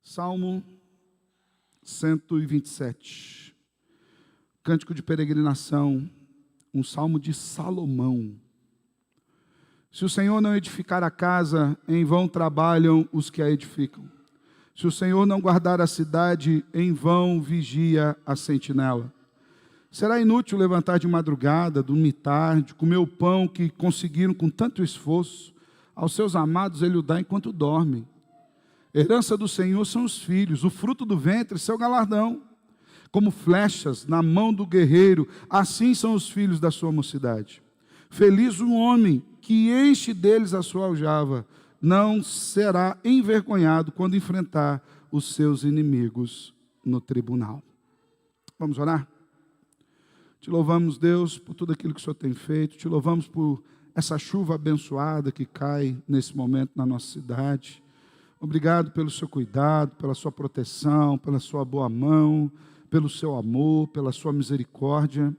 Salmo 127, cântico de peregrinação, um salmo de Salomão. Se o Senhor não edificar a casa, em vão trabalham os que a edificam. Se o Senhor não guardar a cidade, em vão vigia a sentinela. Será inútil levantar de madrugada, dormir tarde, comer o pão que conseguiram com tanto esforço. Aos seus amados ele o dá enquanto dormem. Herança do Senhor são os filhos, o fruto do ventre, seu galardão. Como flechas na mão do guerreiro, assim são os filhos da sua mocidade. Feliz o homem que enche deles a sua aljava, não será envergonhado quando enfrentar os seus inimigos no tribunal. Vamos orar? Te louvamos, Deus, por tudo aquilo que o Senhor tem feito. Te louvamos por essa chuva abençoada que cai nesse momento na nossa cidade. Obrigado pelo seu cuidado, pela sua proteção, pela sua boa mão, pelo seu amor, pela sua misericórdia.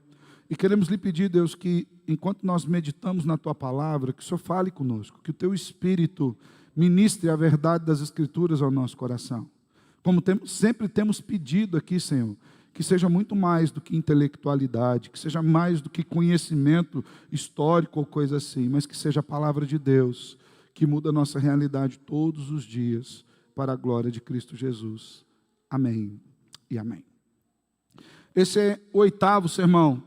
E queremos lhe pedir, Deus, que enquanto nós meditamos na tua palavra, que o Senhor fale conosco, que o teu Espírito ministre a verdade das Escrituras ao nosso coração. Como sempre temos pedido aqui, Senhor, que seja muito mais do que intelectualidade, que seja mais do que conhecimento histórico ou coisa assim, mas que seja a palavra de Deus, que muda a nossa realidade todos os dias, para a glória de Cristo Jesus. Amém e amém. Esse é o 8º sermão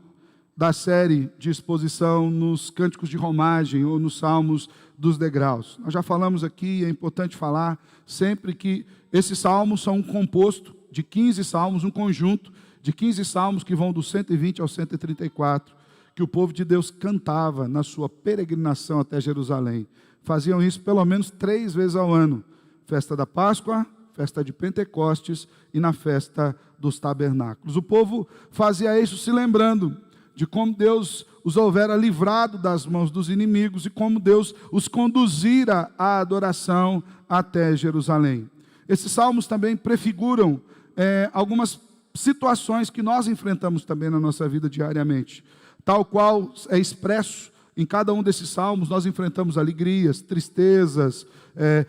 da série de exposição nos cânticos de romagem ou nos salmos dos degraus. Nós já falamos aqui, é importante falar sempre que esses salmos são um composto de 15 salmos, um conjunto de 15 salmos que vão do 120 ao 134, que o povo de Deus cantava na sua peregrinação até Jerusalém. Faziam isso pelo menos 3 vezes ao ano: festa da Páscoa, festa de Pentecostes e na festa dos tabernáculos. O povo fazia isso se lembrando de como Deus os houvera livrado das mãos dos inimigos e como Deus os conduzira à adoração até Jerusalém. Esses salmos também prefiguram algumas situações que nós enfrentamos também na nossa vida diariamente. Tal qual é expresso em cada um desses salmos, nós enfrentamos alegrias, tristezas,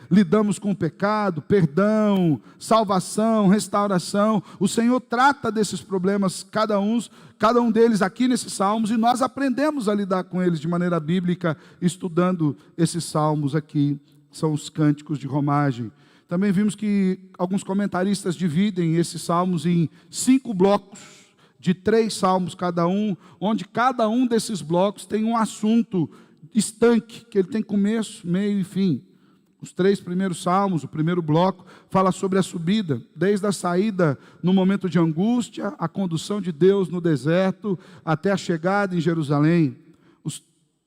lidamos com o pecado, perdão, salvação, restauração. O Senhor trata desses problemas, cada um deles aqui nesses salmos, e nós aprendemos a lidar com eles de maneira bíblica, estudando esses salmos aqui, são os cânticos de romagem. Também vimos que alguns comentaristas dividem esses salmos em 5 blocos, de 3 salmos cada um, onde cada um desses blocos tem um assunto estanque, que ele tem começo, meio e fim. Os 3 primeiros salmos, o primeiro bloco, fala sobre a subida, desde a saída no momento de angústia, a condução de Deus no deserto, até a chegada em Jerusalém. O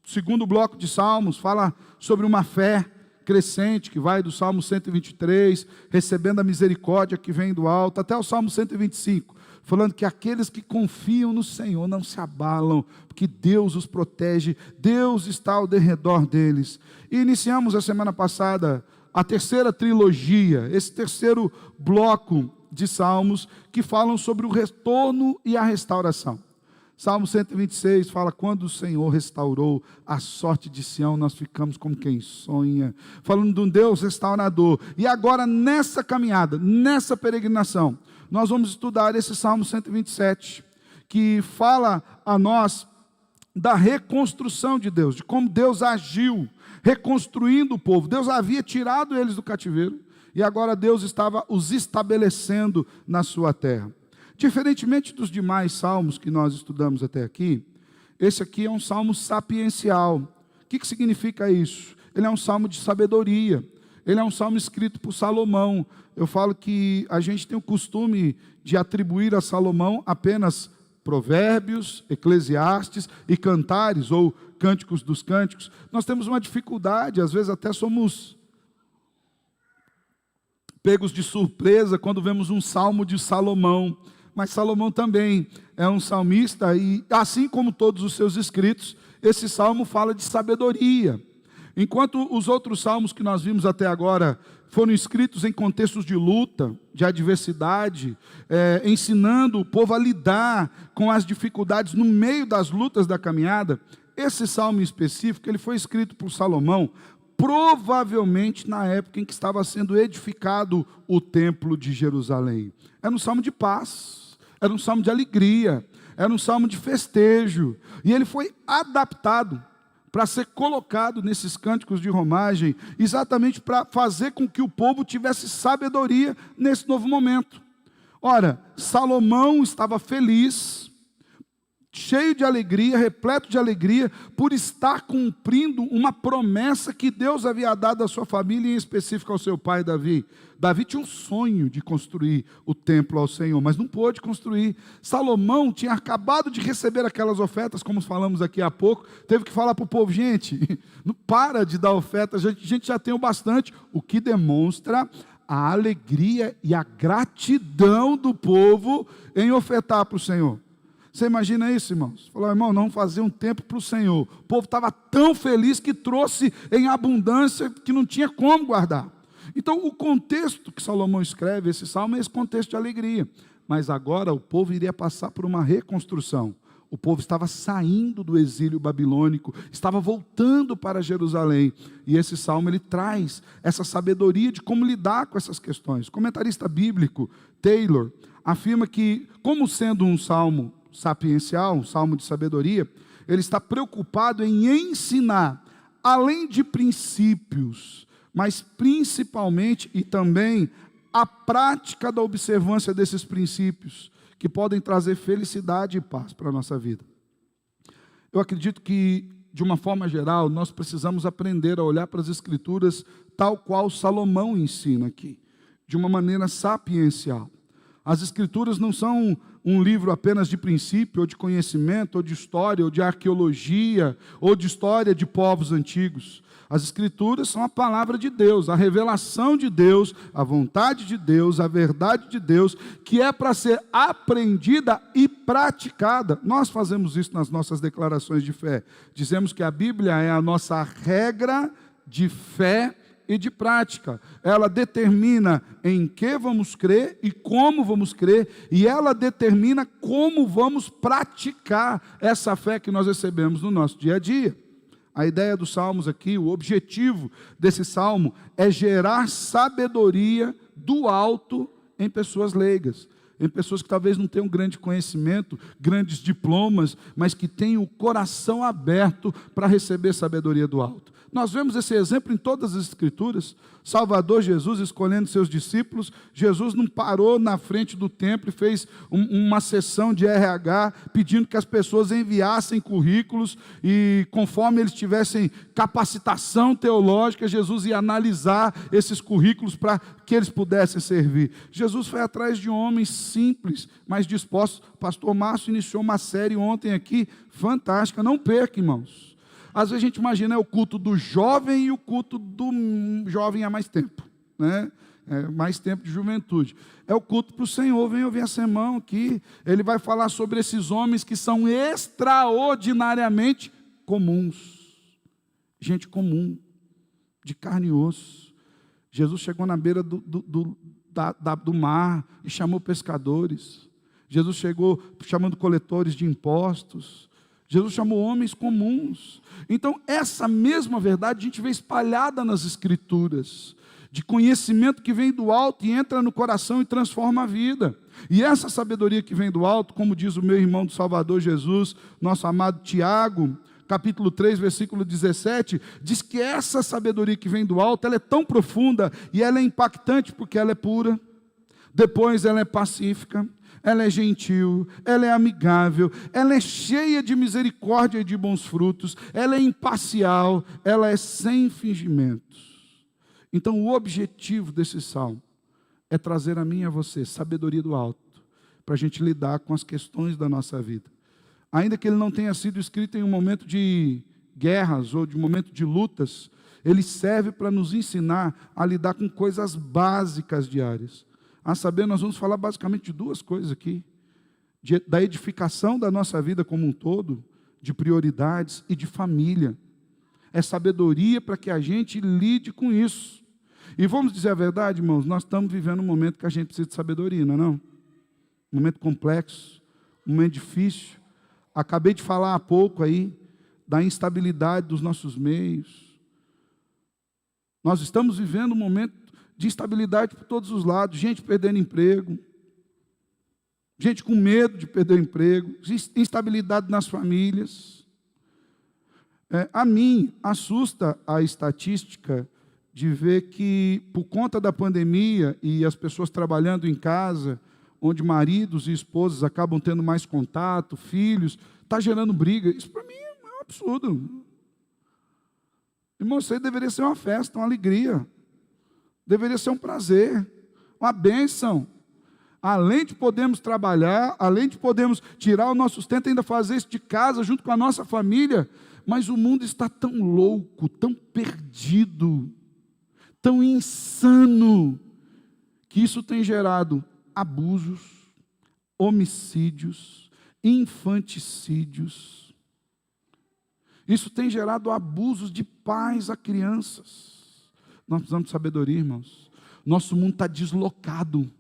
segundo bloco de salmos fala sobre uma fé crescente, que vai do Salmo 123, recebendo a misericórdia que vem do alto, até o Salmo 125, falando que aqueles que confiam no Senhor não se abalam, porque Deus os protege, Deus está ao derredor deles. E iniciamos a semana passada a 3ª trilogia, esse 3º bloco de salmos que falam sobre o retorno e a restauração. Salmo 126 fala: quando o Senhor restaurou a sorte de Sião, nós ficamos como quem sonha, falando de um Deus restaurador. E agora nessa caminhada, nessa peregrinação, nós vamos estudar esse Salmo 127, que fala a nós da reconstrução de Deus, de como Deus agiu, reconstruindo o povo. Deus havia tirado eles do cativeiro, e agora Deus estava os estabelecendo na sua terra. Diferentemente dos demais salmos que nós estudamos até aqui, esse aqui é um salmo sapiencial. O que significa isso? Ele é um salmo de sabedoria. Ele é um salmo escrito por Salomão. Eu falo que a gente tem o costume de atribuir a Salomão apenas Provérbios, Eclesiastes e Cantares, ou Cânticos dos Cânticos. Nós temos uma dificuldade, às vezes até somos pegos de surpresa quando vemos um salmo de Salomão. Mas Salomão também é um salmista e, assim como todos os seus escritos, esse salmo fala de sabedoria. Enquanto os outros salmos que nós vimos até agora foram escritos em contextos de luta, de adversidade, ensinando o povo a lidar com as dificuldades no meio das lutas da caminhada, esse salmo em específico, ele foi escrito por Salomão provavelmente na época em que estava sendo edificado o templo de Jerusalém. Era um salmo de paz, era um salmo de alegria, era um salmo de festejo, e ele foi adaptado para ser colocado nesses cânticos de romagem, exatamente para fazer com que o povo tivesse sabedoria nesse novo momento. Ora, Salomão estava feliz, cheio de alegria, repleto de alegria, por estar cumprindo uma promessa que Deus havia dado à sua família, em específico ao seu pai Davi. Davi tinha um sonho de construir o templo ao Senhor, mas não pôde construir. Salomão tinha acabado de receber aquelas ofertas, como falamos aqui há pouco, teve que falar para o povo, gente, não para de dar ofertas, a gente já tem o bastante, o que demonstra a alegria e a gratidão do povo em ofertar para o Senhor. Você imagina isso, irmãos? Falou, irmão, não fazer um templo para o Senhor. O povo estava tão feliz que trouxe em abundância que não tinha como guardar. Então, o contexto que Salomão escreve esse salmo é esse contexto de alegria. Mas agora o povo iria passar por uma reconstrução. O povo estava saindo do exílio babilônico, estava voltando para Jerusalém. E esse salmo ele traz essa sabedoria de como lidar com essas questões. O comentarista bíblico Taylor afirma que, como sendo um salmo sapiencial, um salmo de sabedoria, ele está preocupado em ensinar, além de princípios, mas principalmente e também a prática da observância desses princípios, que podem trazer felicidade e paz para a nossa vida. Eu acredito que, de uma forma geral, nós precisamos aprender a olhar para as Escrituras tal qual Salomão ensina aqui, de uma maneira sapiencial. As Escrituras não são um livro apenas de princípio, ou de conhecimento, ou de história, ou de arqueologia, ou de história de povos antigos. As Escrituras são a palavra de Deus, a revelação de Deus, a vontade de Deus, a verdade de Deus, que é para ser aprendida e praticada. Nós fazemos isso nas nossas declarações de fé. Dizemos que a Bíblia é a nossa regra de fé e de prática. Ela determina em que vamos crer e como vamos crer, e ela determina como vamos praticar essa fé que nós recebemos no nosso dia a dia. A ideia dos salmos aqui, o objetivo desse salmo é gerar sabedoria do alto em pessoas leigas, em pessoas que talvez não tenham grande conhecimento, grandes diplomas, mas que tenham o coração aberto para receber sabedoria do alto. Nós vemos esse exemplo em todas as Escrituras. Salvador Jesus escolhendo seus discípulos, Jesus não parou na frente do templo e fez uma sessão de RH, pedindo que as pessoas enviassem currículos, e conforme eles tivessem capacitação teológica, Jesus ia analisar esses currículos para que eles pudessem servir. Jesus foi atrás de homens simples, mas dispostos. Pastor Márcio iniciou uma série ontem aqui, fantástica, não perca, irmãos. Às vezes a gente imagina o culto do jovem e o culto do jovem há mais tempo, né? Mais tempo de juventude. É o culto para o Senhor. Vem ouvir a sermão aqui. Ele vai falar sobre esses homens que são extraordinariamente comuns. Gente comum, de carne e osso. Jesus chegou na beira do mar e chamou pescadores. Jesus chegou chamando coletores de impostos. Jesus chamou homens comuns. Então, essa mesma verdade a gente vê espalhada nas Escrituras, de conhecimento que vem do alto e entra no coração e transforma a vida. E essa sabedoria que vem do alto, como diz o meu irmão do Salvador Jesus, nosso amado Tiago, capítulo 3, versículo 17, diz que essa sabedoria que vem do alto, ela é tão profunda e ela é impactante porque ela é pura, depois ela é pacífica, ela é gentil, ela é amigável, ela é cheia de misericórdia e de bons frutos, ela é imparcial, ela é sem fingimentos. Então, o objetivo desse salmo é trazer a mim e a você sabedoria do alto, para a gente lidar com as questões da nossa vida. Ainda que ele não tenha sido escrito em um momento de guerras ou de um momento de lutas, ele serve para nos ensinar a lidar com coisas básicas diárias. A saber, nós vamos falar basicamente de duas coisas aqui: da edificação da nossa vida como um todo, de prioridades e de família. É sabedoria para que a gente lide com isso. E vamos dizer a verdade, irmãos, nós estamos vivendo um momento que a gente precisa de sabedoria, não é não? Um momento complexo, um momento difícil. Acabei de falar há pouco aí da instabilidade dos nossos meios, Nós estamos vivendo um momento de instabilidade por todos os lados, gente perdendo emprego, gente com medo de perder o emprego, instabilidade nas famílias. A mim assusta a estatística de ver que, por conta da pandemia e as pessoas trabalhando em casa, onde maridos e esposas acabam tendo mais contato, filhos, está gerando briga. Isso para mim é um absurdo. Irmão, isso aí deveria ser uma festa, uma alegria. Deveria ser um prazer, uma bênção. Além de podermos trabalhar, além de podermos tirar o nosso sustento, ainda fazer isso de casa, junto com a nossa família. Mas o mundo está tão louco, tão perdido, tão insano, que isso tem gerado abusos, homicídios, infanticídios. Isso tem gerado abusos de pais a crianças. Nós precisamos de sabedoria, irmãos. Nosso mundo está deslocado.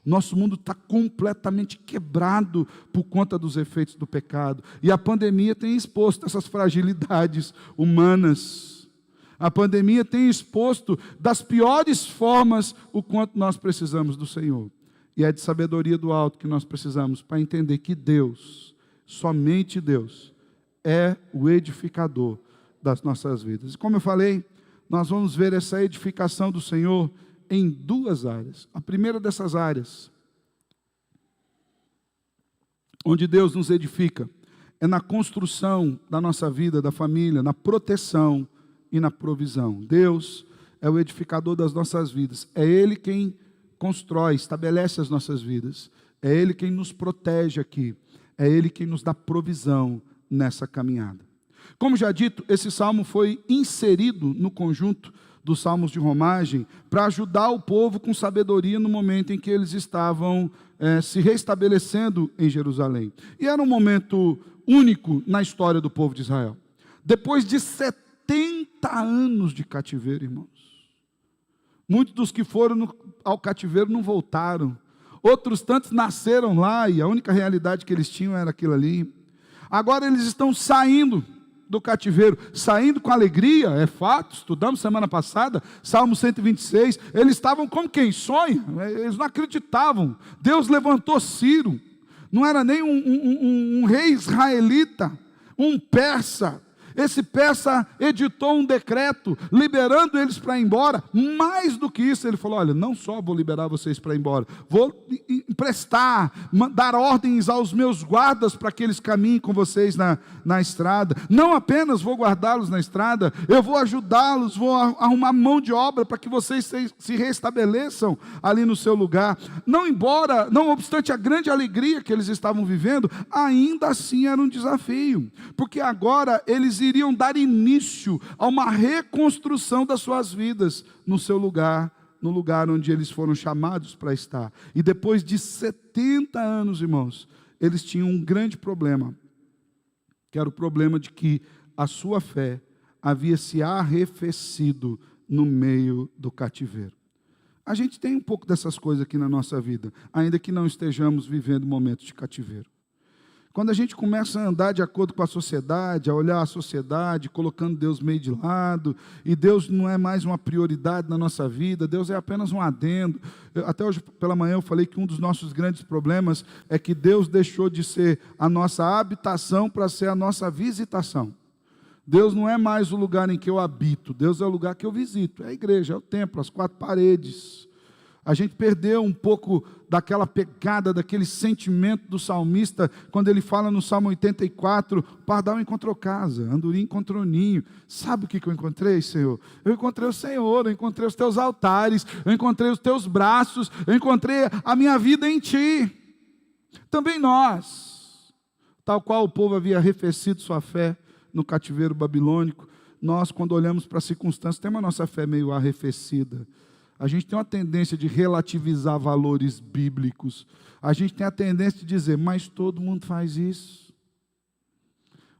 Nosso mundo está completamente quebrado por conta dos efeitos do pecado. E a pandemia tem exposto essas fragilidades humanas. A pandemia tem exposto das piores formas o quanto nós precisamos do Senhor. E é de sabedoria do alto que nós precisamos para entender que Deus, somente Deus, é o edificador das nossas vidas. E como eu falei, nós vamos ver essa edificação do Senhor em duas áreas. A primeira dessas áreas, onde Deus nos edifica, é na construção da nossa vida, da família, na proteção e na provisão. Deus é o edificador das nossas vidas. É Ele quem constrói, estabelece as nossas vidas. É Ele quem nos protege aqui. É Ele quem nos dá provisão nessa caminhada. Como já dito, esse salmo foi inserido no conjunto dos salmos de romagem para ajudar o povo com sabedoria no momento em que eles estavam se restabelecendo em Jerusalém. E era um momento único na história do povo de Israel. Depois de 70 anos de cativeiro, irmãos. Muitos dos que foram ao cativeiro não voltaram. Outros tantos nasceram lá e a única realidade que eles tinham era aquilo ali. Agora eles estão saindo do cativeiro, saindo com alegria, é fato, estudamos semana passada, Salmo 126, eles estavam como quem sonha, eles não acreditavam. Deus levantou Ciro, não era nem um rei israelita, um persa. Esse persa editou um decreto, liberando eles para ir embora. Mais do que isso, ele falou, olha, não só vou liberar vocês para ir embora, vou emprestar, dar ordens aos meus guardas para que eles caminhem com vocês na estrada. Não apenas vou guardá-los na estrada, eu vou ajudá-los, vou arrumar mão de obra para que vocês se restabeleçam ali no seu lugar. Não obstante a grande alegria que eles estavam vivendo, ainda assim era um desafio, porque agora eles iriam dar início a uma reconstrução das suas vidas no seu lugar, no lugar onde eles foram chamados para estar. E depois de 70 anos, irmãos, eles tinham um grande problema, que era o problema de que a sua fé havia se arrefecido no meio do cativeiro. A gente tem um pouco dessas coisas aqui na nossa vida, ainda que não estejamos vivendo momentos de cativeiro. Quando a gente começa a andar de acordo com a sociedade, a olhar a sociedade, colocando Deus meio de lado, e Deus não é mais uma prioridade na nossa vida, Deus é apenas um adendo. Até hoje pela manhã eu falei que um dos nossos grandes problemas é que Deus deixou de ser a nossa habitação para ser a nossa visitação. Deus não é mais o lugar em que eu habito, Deus é o lugar que eu visito, é a igreja, é o templo, as quatro paredes. A gente perdeu um pouco daquela pegada, daquele sentimento do salmista, quando ele fala no Salmo 84, o pardal encontrou casa, andorinha encontrou ninho. Sabe o que eu encontrei, Senhor? Eu encontrei o Senhor, eu encontrei os teus altares, eu encontrei os teus braços, eu encontrei a minha vida em Ti. Também nós, tal qual o povo havia arrefecido sua fé no cativeiro babilônico, nós, quando olhamos para as circunstâncias, temos a nossa fé meio arrefecida. A gente tem uma tendência de relativizar valores bíblicos. A gente tem a tendência de dizer, mas todo mundo faz isso.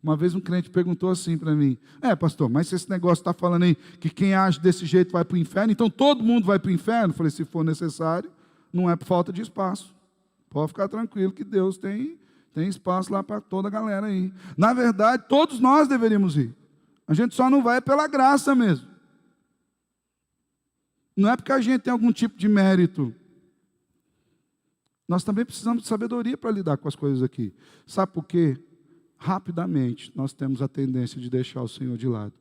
Uma vez um crente perguntou assim para mim, pastor, mas se esse negócio está falando aí que quem age desse jeito vai para o inferno, então todo mundo vai para o inferno? Eu falei, se for necessário, não é por falta de espaço. Pode ficar tranquilo que Deus tem espaço lá para toda a galera aí. Na verdade, todos nós deveríamos ir. A gente só não vai pela graça mesmo. Não é porque a gente tem algum tipo de mérito. Nós também precisamos de sabedoria para lidar com as coisas aqui. Sabe por quê? Rapidamente nós temos a tendência de deixar o Senhor de lado.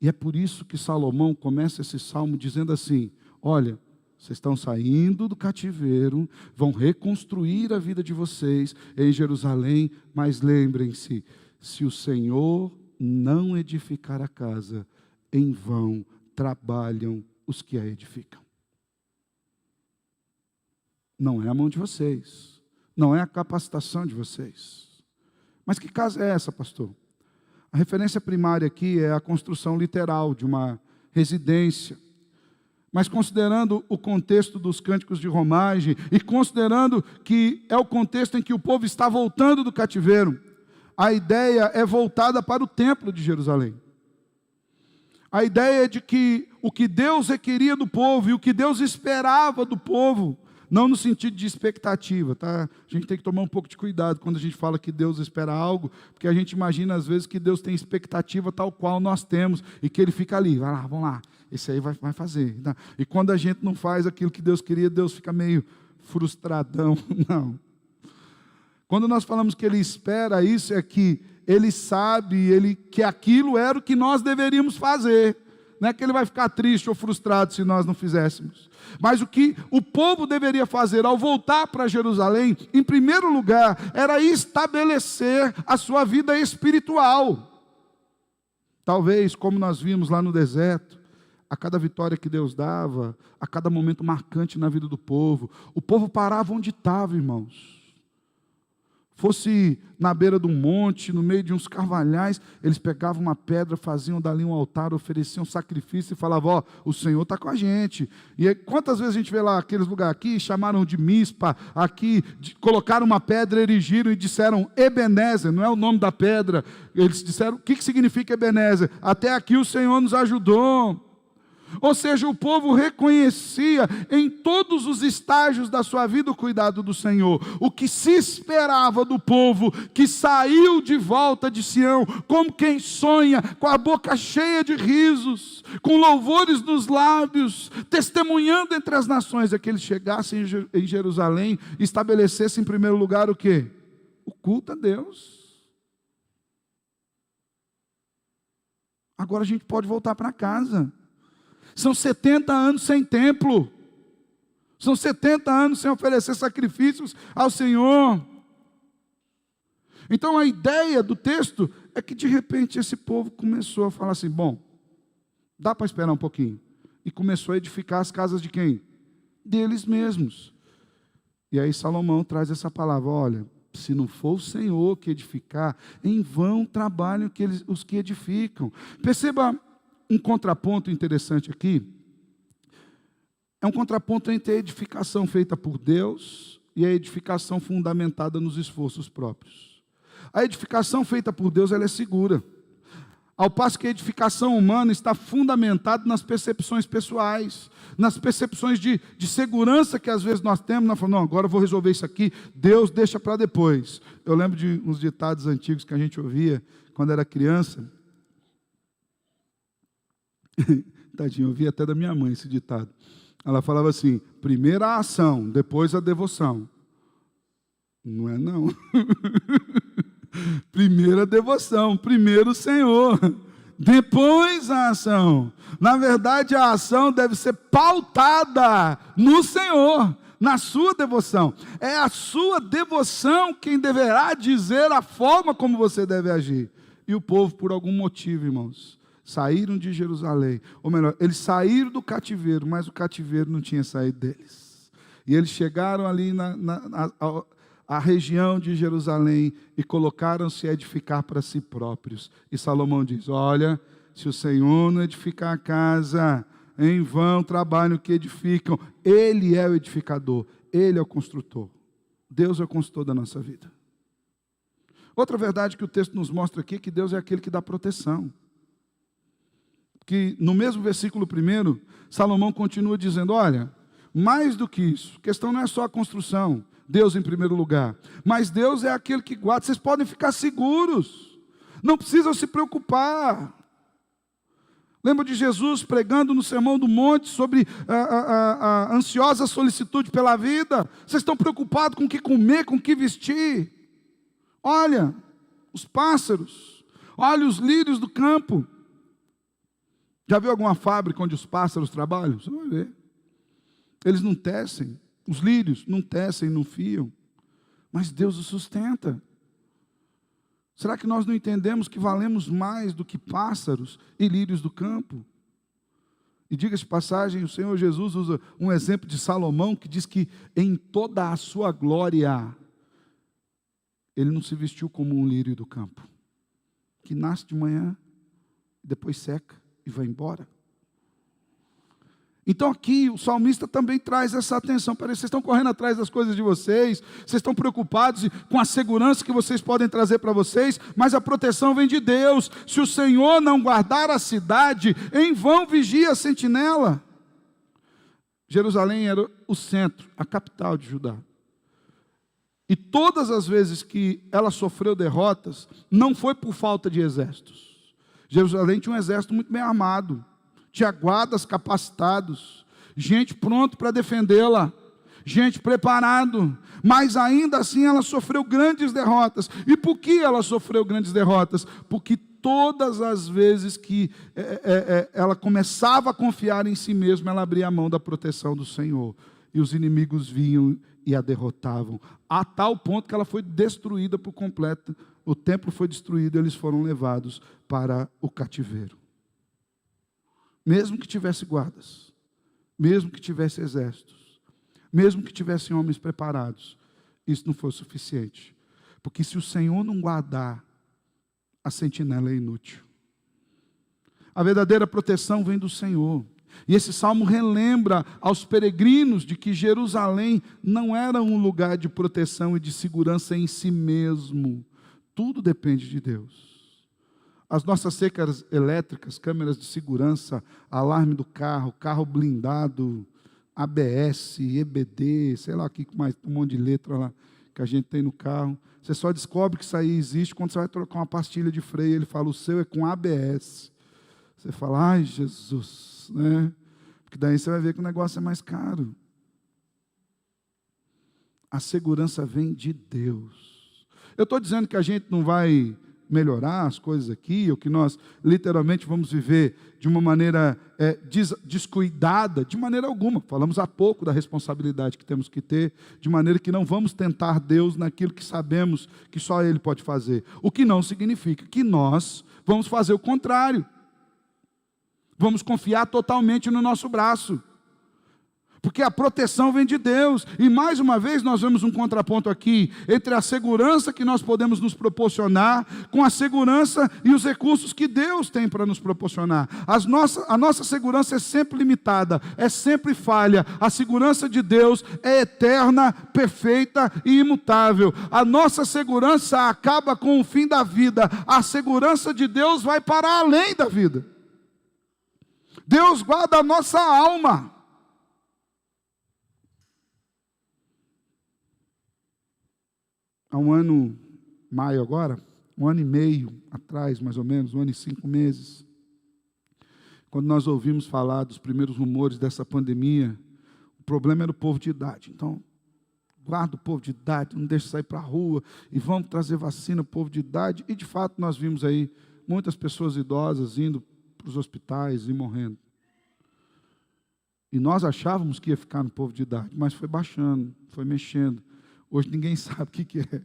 E é por isso que Salomão começa esse salmo dizendo assim: olha, vocês estão saindo do cativeiro, vão reconstruir a vida de vocês em Jerusalém, mas lembrem-se, se o Senhor não edificar a casa, em vão trabalham os que a edificam. Não é a mão de vocês, não é a capacitação de vocês. Mas que casa é essa, pastor? A referência primária aqui é a construção literal de uma residência. Mas considerando o contexto dos cânticos de romagem e considerando que é o contexto em que o povo está voltando do cativeiro, a ideia é voltada para o templo de Jerusalém. A ideia é de que o que Deus requeria do povo e o que Deus esperava do povo, não no sentido de expectativa, tá? A gente tem que tomar um pouco de cuidado quando a gente fala que Deus espera algo, porque a gente imagina às vezes que Deus tem expectativa tal qual nós temos, e que Ele fica ali, vai lá, vamos lá, esse aí vai fazer. Tá? E quando a gente não faz aquilo que Deus queria, Deus fica meio frustradão. Não. Quando nós falamos que Ele espera isso, é que Ele sabe que aquilo era o que nós deveríamos fazer. Não é que Ele vai ficar triste ou frustrado se nós não fizéssemos. Mas o que o povo deveria fazer ao voltar para Jerusalém, em primeiro lugar, era estabelecer a sua vida espiritual. Talvez, como nós vimos lá no deserto, a cada vitória que Deus dava, a cada momento marcante na vida do povo, o povo parava onde estava, irmãos. Fosse na beira de um monte, no meio de uns carvalhais, eles pegavam uma pedra, faziam dali um altar, ofereciam sacrifício e falavam: ó, o Senhor está com a gente. E aí, quantas vezes a gente vê lá aqueles lugares aqui, chamaram de Mispa, aqui, colocaram uma pedra, erigiram e disseram Ebenezer, não é o nome da pedra. Eles disseram: o que significa Ebenezer? Até aqui o Senhor nos ajudou. Ou seja, o povo reconhecia em todos os estágios da sua vida o cuidado do Senhor. O que se esperava do povo que saiu de volta de Sião, como quem sonha, com a boca cheia de risos, com louvores nos lábios, testemunhando entre as nações, é que eles chegassem em Jerusalém e estabelecessem em primeiro lugar o quê? O culto a Deus. Agora a gente pode voltar para casa. São 70 anos sem templo. São 70 anos sem oferecer sacrifícios ao Senhor. Então a ideia do texto é que de repente esse povo começou a falar assim: bom, dá para esperar um pouquinho. E começou a edificar as casas de quem? Deles mesmos. E aí Salomão traz essa palavra: olha, se não for o Senhor que edificar, em vão trabalham os que edificam. Perceba um contraponto interessante aqui. É um contraponto entre a edificação feita por Deus e a edificação fundamentada nos esforços próprios. A edificação feita por Deus, ela é segura, ao passo que a edificação humana está fundamentada nas percepções pessoais, nas percepções de segurança que às vezes nós temos. Nós falamos: não, agora eu vou resolver isso aqui, Deus deixa para depois. Eu lembro de uns ditados antigos que a gente ouvia quando era criança. Tadinho, eu ouvi até da minha mãe esse ditado. Ela falava assim: primeiro a ação, depois a devoção. Não é não. Primeiro a devoção, primeiro o Senhor, depois a ação. Na verdade, a ação deve ser pautada no Senhor, na sua devoção. É a sua devoção quem deverá dizer a forma como você deve agir. E o povo, por algum motivo, irmãos, saíram de Jerusalém, ou melhor, eles saíram do cativeiro, mas o cativeiro não tinha saído deles. E eles chegaram ali a região de Jerusalém e colocaram-se a edificar para si próprios. E Salomão diz: olha, se o Senhor não edificar a casa, em vão trabalham que edificam. Ele é o edificador, Ele é o construtor. Deus é o construtor da nossa vida. Outra verdade que o texto nos mostra aqui é que Deus é aquele que dá proteção. Que no mesmo versículo 1, Salomão continua dizendo: olha, mais do que isso, a questão não é só a construção, Deus em primeiro lugar, mas Deus é aquele que guarda. Vocês podem ficar seguros, não precisam se preocupar. Lembro de Jesus pregando no Sermão do Monte sobre a ansiosa solicitude pela vida. Vocês estão preocupados com o que comer, com o que vestir? Olha os pássaros, olha os lírios do campo. Já viu alguma fábrica onde os pássaros trabalham? Você vai ver. Eles não tecem, os lírios não tecem, não fiam, mas Deus os sustenta. Será que nós não entendemos que valemos mais do que pássaros e lírios do campo? E diga-se de passagem, o Senhor Jesus usa um exemplo de Salomão, que diz que em toda a sua glória, ele não se vestiu como um lírio do campo, que nasce de manhã, depois seca e vai embora. Então aqui o salmista também traz essa atenção. Peraí, vocês estão correndo atrás das coisas de vocês, vocês estão preocupados com a segurança que vocês podem trazer para vocês, mas a proteção vem de Deus. Se o Senhor não guardar a cidade, em vão vigia a sentinela. Jerusalém era o centro, a capital de Judá. E todas as vezes que ela sofreu derrotas, não foi por falta de exércitos. Jerusalém tinha um exército muito bem armado, tinha guardas capacitados, gente pronto para defendê-la, gente preparado, mas ainda assim ela sofreu grandes derrotas. E por que ela sofreu grandes derrotas? Porque todas as vezes que ela começava a confiar em si mesma, ela abria a mão da proteção do Senhor, e os inimigos vinham e a derrotavam, a tal ponto que ela foi destruída por completo. O templo foi destruído e eles foram levados para o cativeiro. Mesmo que tivesse guardas, mesmo que tivesse exércitos, mesmo que tivessem homens preparados, isso não foi suficiente. Porque se o Senhor não guardar, a sentinela é inútil. A verdadeira proteção vem do Senhor. E esse salmo relembra aos peregrinos de que Jerusalém não era um lugar de proteção e de segurança em si mesmo. Tudo depende de Deus. As nossas cercas elétricas, câmeras de segurança, alarme do carro, carro blindado, ABS, EBD, sei lá que mais, um monte de letra lá que a gente tem no carro. Você só descobre que isso aí existe quando você vai trocar uma pastilha de freio. Ele fala, o seu é com ABS. Você fala, ai Jesus, né? Porque daí você vai ver que o negócio é mais caro. A segurança vem de Deus. Eu estou dizendo que a gente não vai melhorar as coisas aqui, ou que nós literalmente vamos viver de uma maneira descuidada, de maneira alguma. Falamos há pouco da responsabilidade que temos que ter, de maneira que não vamos tentar Deus naquilo que sabemos que só Ele pode fazer. O que não significa que nós vamos fazer o contrário. Vamos confiar totalmente no nosso braço. Porque a proteção vem de Deus. E mais uma vez nós vemos um contraponto aqui entre a segurança que nós podemos nos proporcionar com a segurança e os recursos que Deus tem para nos proporcionar. A nossa segurança é sempre limitada, é sempre falha. A segurança de Deus é eterna, perfeita e imutável. A nossa segurança acaba com o fim da vida. A segurança de Deus vai para além da vida. Deus guarda a nossa alma. Há um ano, maio agora, um ano e meio atrás, mais ou menos, um ano e 5 meses, quando nós ouvimos falar dos primeiros rumores dessa pandemia, o problema era o povo de idade. Então, guarda o povo de idade, não deixa sair para a rua, e vamos trazer vacina para o povo de idade. E, de fato, nós vimos aí muitas pessoas idosas indo para os hospitais e morrendo. E nós achávamos que ia ficar no povo de idade, mas foi baixando, foi mexendo. Hoje ninguém sabe o que é.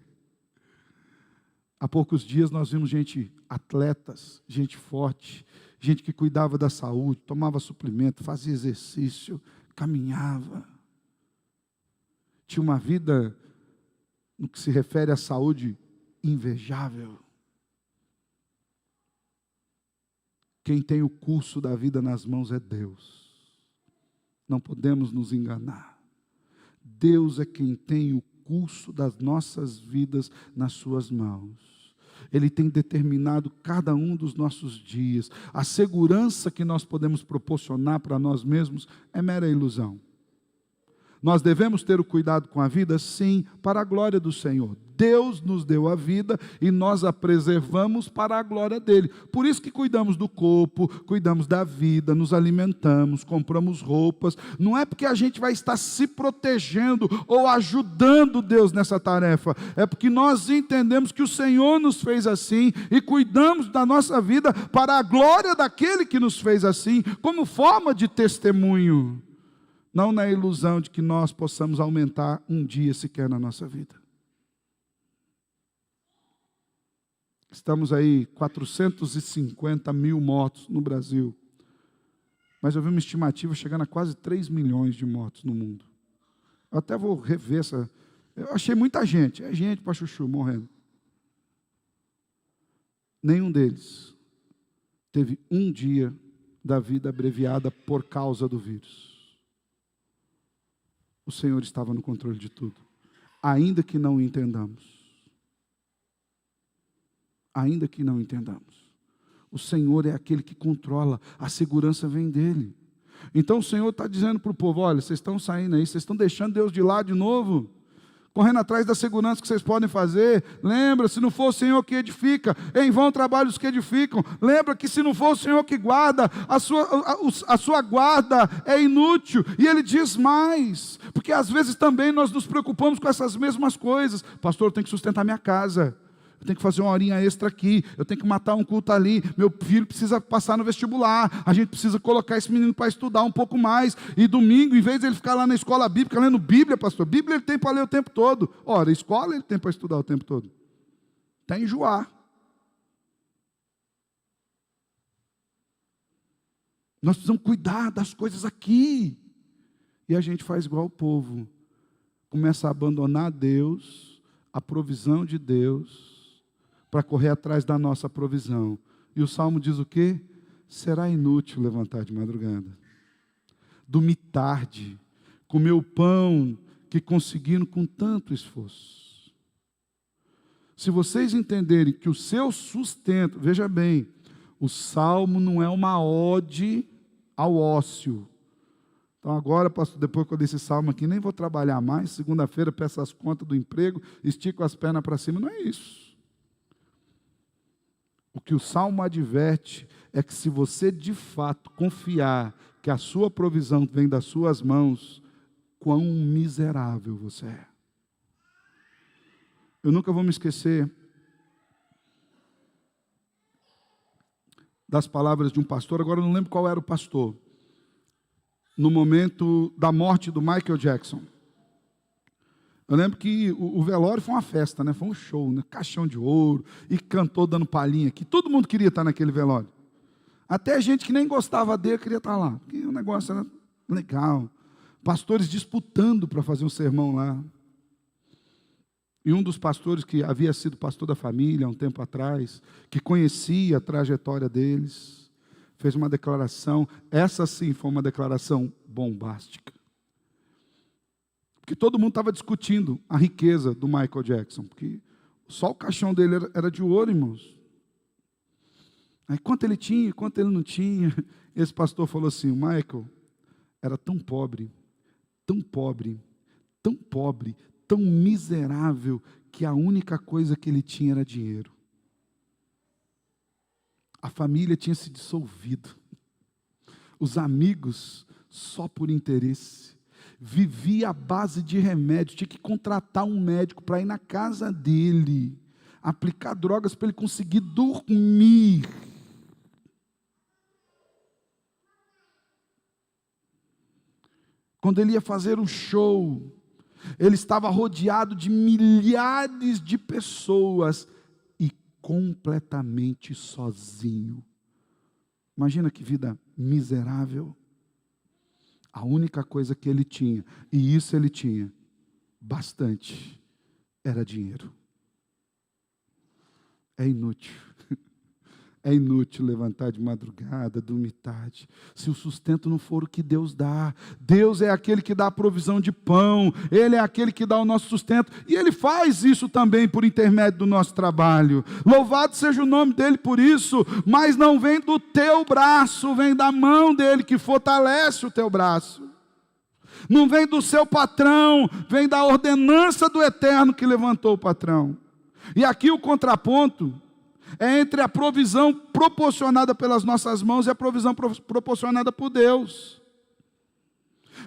Há poucos dias nós vimos gente, atletas, gente forte, gente que cuidava da saúde, tomava suplemento, fazia exercício, caminhava. Tinha uma vida, no que se refere à saúde, invejável. Quem tem o curso da vida nas mãos é Deus. Não podemos nos enganar. Deus é quem tem o curso das nossas vidas nas suas mãos. Ele tem determinado cada um dos nossos dias. A segurança que nós podemos proporcionar para nós mesmos é mera ilusão. Nós devemos ter o cuidado com a vida, sim, para a glória do Senhor. Deus nos deu a vida e nós a preservamos para a glória dele. Por isso que cuidamos do corpo, cuidamos da vida, nos alimentamos, compramos roupas. Não é porque a gente vai estar se protegendo ou ajudando Deus nessa tarefa. É porque nós entendemos que o Senhor nos fez assim e cuidamos da nossa vida para a glória daquele que nos fez assim, como forma de testemunho. Não na ilusão de que nós possamos aumentar um dia sequer na nossa vida. Estamos aí 450 mil mortos no Brasil. Mas eu vi uma estimativa chegando a quase 3 milhões de mortos no mundo. Eu até vou rever essa. Eu achei muita gente. É gente para chuchu morrendo. Nenhum deles teve um dia da vida abreviada por causa do vírus. O Senhor estava no controle de tudo, ainda que não entendamos. Ainda que não entendamos. O Senhor é aquele que controla, a segurança vem dele. Então o Senhor está dizendo para o povo, olha, vocês estão saindo aí, vocês estão deixando Deus de lado de novo, correndo atrás da segurança que vocês podem fazer. Lembra, se não for o Senhor que edifica, em vão trabalham os que edificam. Lembra que se não for o Senhor que guarda, a sua guarda é inútil. E ele diz mais, porque às vezes também nós nos preocupamos com essas mesmas coisas. Pastor, eu tenho que sustentar minha casa, eu tenho que fazer uma horinha extra aqui, eu tenho que matar um culto ali, meu filho precisa passar no vestibular, a gente precisa colocar esse menino para estudar um pouco mais, e domingo, em vez de ele ficar lá na escola bíblica, lendo Bíblia, pastor, Bíblia ele tem para ler o tempo todo. Ora, escola ele tem para estudar o tempo todo. Até enjoar. Nós precisamos cuidar das coisas aqui. E a gente faz igual o povo. Começa a abandonar Deus, a provisão de Deus, para correr atrás da nossa provisão. E o Salmo diz o quê? Será inútil levantar de madrugada, dormir tarde, comer o pão que conseguiram com tanto esforço. Se vocês entenderem que o seu sustento, veja bem, o Salmo não é uma ode ao ócio. Então agora, pastor, depois que eu dei esse salmo aqui, nem vou trabalhar mais, segunda-feira peço as contas do emprego, estico as pernas para cima, não é isso. O que o Salmo adverte é que se você de fato confiar que a sua provisão vem das suas mãos, quão miserável você é. Eu nunca vou me esquecer das palavras de um pastor, agora eu não lembro qual era o pastor, no momento da morte do Michael Jackson. Eu lembro que o velório foi uma festa, né? Foi um show, né? Caixão de ouro, e cantou dando palhinha aqui. Todo mundo queria estar naquele velório. Até gente que nem gostava dele queria estar lá, porque o negócio era legal. Pastores disputando para fazer um sermão lá. E um dos pastores que havia sido pastor da família há um tempo atrás, que conhecia a trajetória deles, fez uma declaração. Essa sim foi uma declaração bombástica. Porque todo mundo estava discutindo a riqueza do Michael Jackson, porque só o caixão dele era de ouro, irmãos. Aí quanto ele tinha, quanto ele não tinha. Esse pastor falou assim, o Michael era tão pobre, tão pobre, tão pobre, tão miserável, que a única coisa que ele tinha era dinheiro. A família tinha se dissolvido. Os amigos só por interesse. Vivia à base de remédio, tinha que contratar um médico para ir na casa dele, aplicar drogas para ele conseguir dormir. Quando ele ia fazer um show, ele estava rodeado de milhares de pessoas e completamente sozinho. Imagina que vida miserável. A única coisa que ele tinha, e isso ele tinha bastante, era dinheiro. É inútil. É inútil levantar de madrugada, dormir tarde, se o sustento não for o que Deus dá. Deus é aquele que dá a provisão de pão, Ele é aquele que dá o nosso sustento, e Ele faz isso também por intermédio do nosso trabalho. Louvado seja o nome dEle por isso, mas não vem do teu braço, vem da mão dEle que fortalece o teu braço. Não vem do seu patrão, vem da ordenança do Eterno que levantou o patrão. E aqui o contraponto é entre a provisão proporcionada pelas nossas mãos e a provisão proporcionada por Deus.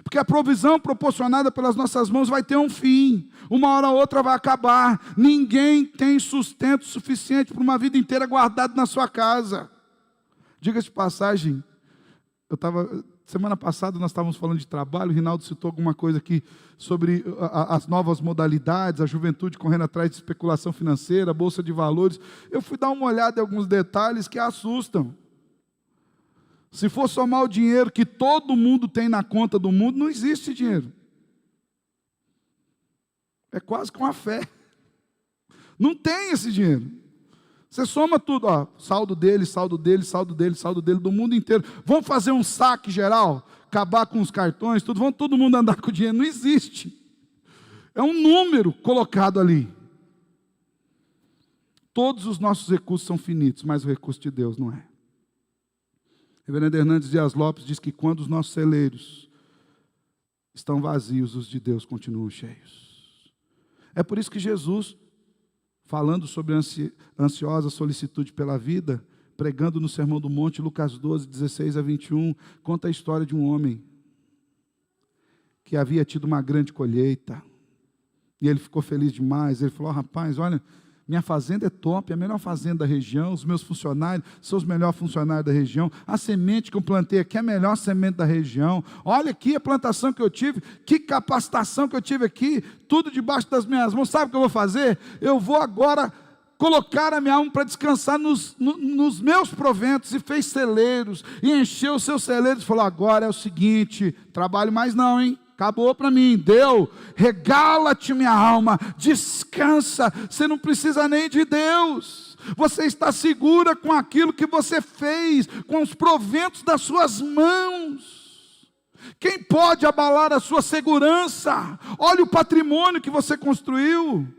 Porque a provisão proporcionada pelas nossas mãos vai ter um fim. Uma hora ou outra vai acabar. Ninguém tem sustento suficiente para uma vida inteira guardado na sua casa. Diga-se de passagem, semana passada nós estávamos falando de trabalho, o Rinaldo citou alguma coisa aqui sobre as novas modalidades, a juventude correndo atrás de especulação financeira, bolsa de valores. Eu fui dar uma olhada em alguns detalhes que assustam. Se for somar o dinheiro que todo mundo tem na conta do mundo, não existe dinheiro. É quase com a fé. Não tem esse dinheiro. Você soma tudo, ó, saldo dele, saldo dele, saldo dele, saldo dele, do mundo inteiro. Vamos fazer um saque geral, acabar com os cartões, tudo, vamos todo mundo andar com dinheiro. Não existe. É um número colocado ali. Todos os nossos recursos são finitos, mas o recurso de Deus não é. Reverendo Hernandes Dias Lopes diz que quando os nossos celeiros estão vazios, os de Deus continuam cheios. É por isso que Jesus, falando sobre ansiosa solicitude pela vida, pregando no Sermão do Monte, Lucas 12, 16 a 21, conta a história de um homem que havia tido uma grande colheita. E ele ficou feliz demais. Ele falou: rapaz, olha, minha fazenda é top, é a melhor fazenda da região, os meus funcionários são os melhores funcionários da região, a semente que eu plantei aqui é a melhor semente da região, olha aqui a plantação que eu tive, que capacitação que eu tive aqui, tudo debaixo das minhas mãos. Sabe o que eu vou fazer? Eu vou agora colocar a minha alma para descansar nos meus proventos, e fez celeiros, e encheu os seus celeiros, e falou: agora é o seguinte, trabalho mais não, hein? Acabou para mim, deu, regala-te minha alma, descansa, você não precisa nem de Deus, você está segura com aquilo que você fez, com os proventos das suas mãos. Quem pode abalar a sua segurança? Olha o patrimônio que você construiu.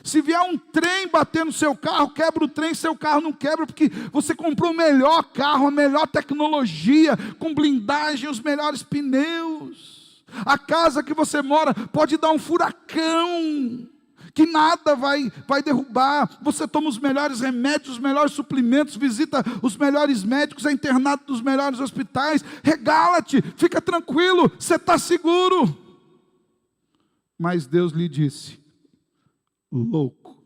Se vier um trem bater no seu carro, quebra o trem, seu carro não quebra, porque você comprou o melhor carro, a melhor tecnologia, com blindagem, os melhores pneus. A casa que você mora pode dar um furacão, que nada vai derrubar. Você toma os melhores remédios, os melhores suplementos, visita os melhores médicos, é internado nos melhores hospitais. Regala-te, fica tranquilo, você está seguro. Mas Deus lhe disse: louco,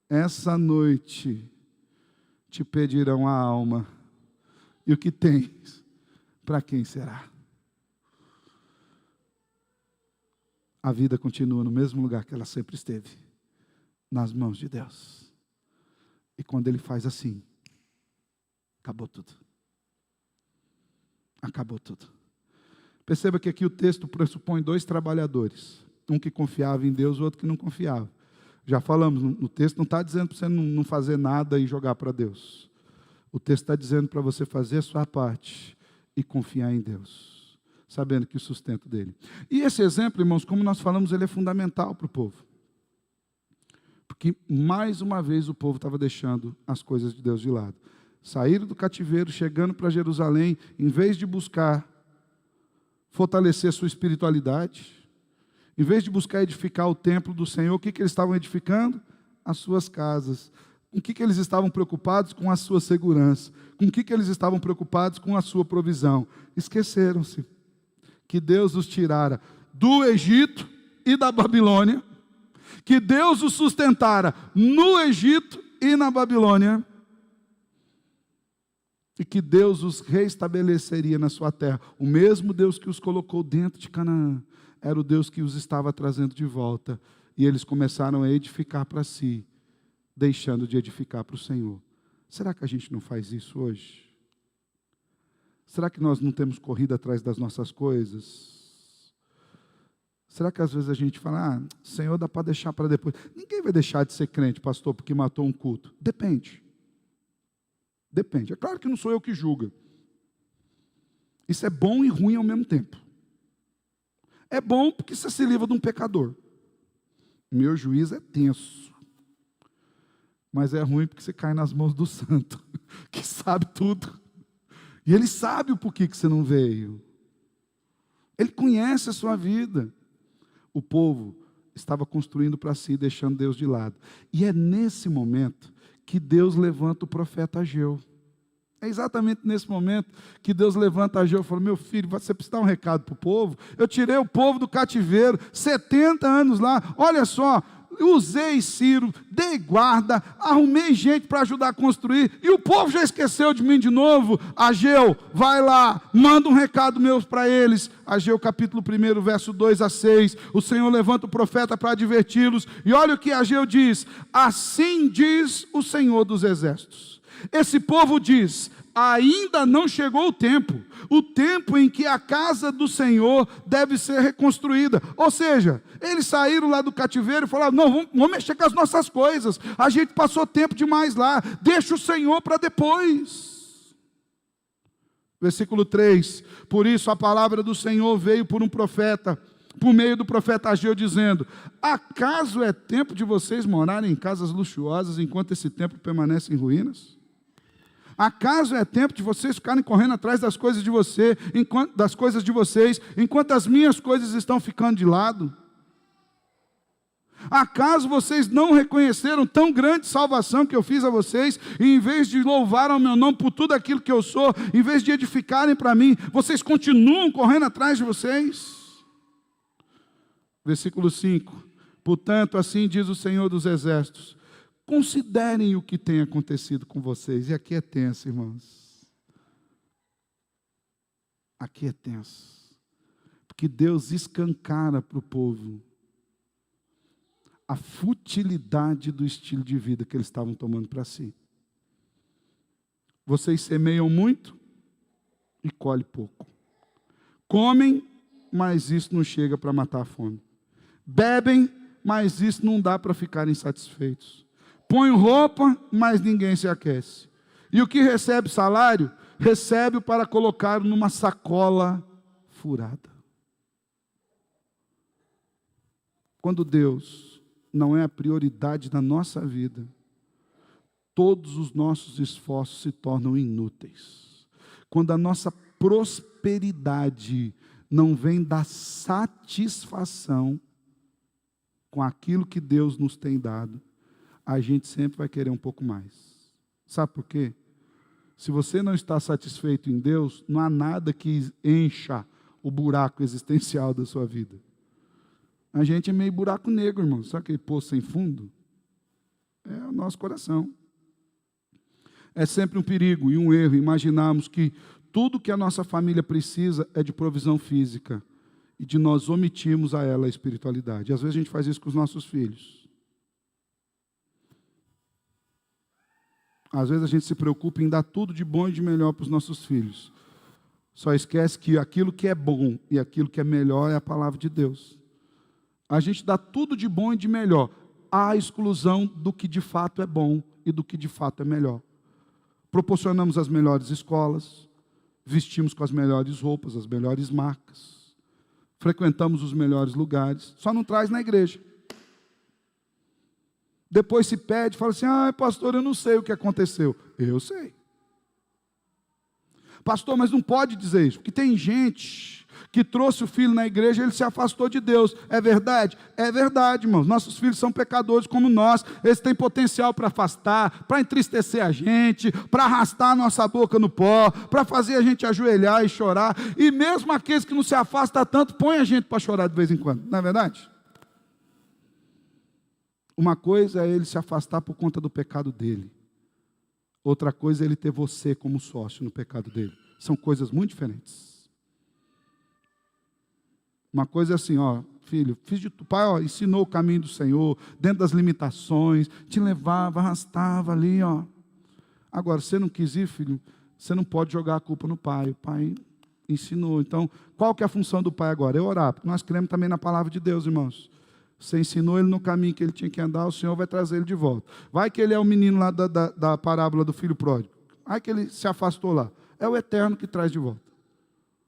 essa noite te pedirão a alma, e o que tens, para quem será? A vida continua no mesmo lugar que ela sempre esteve, nas mãos de Deus. E quando Ele faz assim, acabou tudo. Acabou tudo. Perceba que aqui o texto pressupõe dois trabalhadores. Um que confiava em Deus, o outro que não confiava. Já falamos, no texto não está dizendo para você não fazer nada e jogar para Deus. O texto está dizendo para você fazer a sua parte e confiar em Deus, sabendo que o sustento dele. E esse exemplo, irmãos, como nós falamos, ele é fundamental para o povo. Porque, mais uma vez, o povo estava deixando as coisas de Deus de lado. Saíram do cativeiro, chegando para Jerusalém, em vez de buscar fortalecer sua espiritualidade, em vez de buscar edificar o templo do Senhor, o que eles estavam edificando? As suas casas. Com o que eles estavam preocupados? Com a sua segurança. Com o que eles estavam preocupados? Com a sua provisão. Esqueceram-se que Deus os tirara do Egito e da Babilônia, que Deus os sustentara no Egito e na Babilônia, e que Deus os reestabeleceria na sua terra. O mesmo Deus que os colocou dentro de Canaã era o Deus que os estava trazendo de volta. E eles começaram a edificar para si, deixando de edificar para o Senhor. Será que a gente não faz isso hoje? Será que nós não temos corrido atrás das nossas coisas? Será que às vezes a gente fala: Senhor, dá para deixar para depois? Ninguém vai deixar de ser crente, pastor, porque matou um culto. Depende. Depende. É claro que não sou eu que julgo. Isso é bom e ruim ao mesmo tempo. É bom porque você se livra de um pecador. Meu juízo é tenso. Mas é ruim porque você cai nas mãos do santo, que sabe tudo. E ele sabe o porquê que você não veio. Ele conhece a sua vida. O povo estava construindo para si, deixando Deus de lado. E é nesse momento que Deus levanta o profeta Ageu. É exatamente nesse momento que Deus levanta Ageu e fala: meu filho, você precisa dar um recado para o povo. Eu tirei o povo do cativeiro, 70 anos lá, olha só, usei Ciro, dei guarda, arrumei gente para ajudar a construir, e o povo já esqueceu de mim de novo. Ageu, vai lá, manda um recado meu para eles. Ageu capítulo 1, verso 2 a 6, o Senhor levanta o profeta para adverti-los, e olha o que Ageu diz: assim diz o Senhor dos exércitos. Esse povo diz: ainda não chegou o tempo em que a casa do Senhor deve ser reconstruída. Ou seja, eles saíram lá do cativeiro e falaram: não, vamos mexer com as nossas coisas, a gente passou tempo demais lá, deixa o Senhor para depois. Versículo 3, por isso a palavra do Senhor veio por meio do profeta Ageu, dizendo: acaso é tempo de vocês morarem em casas luxuosas, enquanto esse templo permanece em ruínas? Acaso é tempo de vocês ficarem correndo atrás das coisas de vocês, enquanto as minhas coisas estão ficando de lado? Acaso vocês não reconheceram tão grande salvação que eu fiz a vocês, e em vez de louvar ao meu nome por tudo aquilo que eu sou, em vez de edificarem para mim, vocês continuam correndo atrás de vocês? Versículo 5, portanto, assim diz o Senhor dos exércitos: considerem o que tem acontecido com vocês. E aqui é tenso, irmãos. Aqui é tenso. Porque Deus escancara para o povo a futilidade do estilo de vida que eles estavam tomando para si. Vocês semeiam muito e colhem pouco. Comem, mas isso não chega para matar a fome. Bebem, mas isso não dá para ficarem satisfeitos. Põe roupa, mas ninguém se aquece. E o que recebe salário, recebe para colocar numa sacola furada. Quando Deus não é a prioridade da nossa vida, todos os nossos esforços se tornam inúteis. Quando a nossa prosperidade não vem da satisfação com aquilo que Deus nos tem dado, a gente sempre vai querer um pouco mais. Sabe por quê? Se você não está satisfeito em Deus, não há nada que encha o buraco existencial da sua vida. A gente é meio buraco negro, irmão. Sabe aquele poço sem fundo? É o nosso coração. É sempre um perigo e um erro imaginarmos que tudo que a nossa família precisa é de provisão física e de nós omitirmos a ela a espiritualidade. Às vezes a gente faz isso com os nossos filhos. Às vezes a gente se preocupa em dar tudo de bom e de melhor para os nossos filhos. Só esquece que aquilo que é bom e aquilo que é melhor é a palavra de Deus. A gente dá tudo de bom e de melhor, à exclusão do que de fato é bom e do que de fato é melhor. Proporcionamos as melhores escolas, vestimos com as melhores roupas, as melhores marcas, frequentamos os melhores lugares, só não traz na igreja. Depois se pede, fala assim: pastor, eu não sei o que aconteceu. Eu sei. Pastor, mas não pode dizer isso, porque tem gente que trouxe o filho na igreja, ele se afastou de Deus. É verdade? É verdade, irmãos. Nossos filhos são pecadores como nós. Eles têm potencial para afastar, para entristecer a gente, para arrastar a nossa boca no pó, para fazer a gente ajoelhar e chorar. E mesmo aqueles que não se afastam tanto, põe a gente para chorar de vez em quando. Não é verdade? Uma coisa é ele se afastar por conta do pecado dele. Outra coisa é ele ter você como sócio no pecado dele. São coisas muito diferentes. Uma coisa é assim, filho, pai, ensinou o caminho do Senhor, dentro das limitações, te levava, arrastava ali, Agora, você não quis ir, filho, você não pode jogar a culpa no pai. O pai ensinou. Então, qual que é a função do pai agora? É orar, porque nós cremos também na palavra de Deus, irmãos. Você ensinou ele no caminho que ele tinha que andar, o Senhor vai trazer ele de volta. Vai que ele é o menino lá da parábola do filho pródigo. Vai que ele se afastou lá. É o Eterno que traz de volta.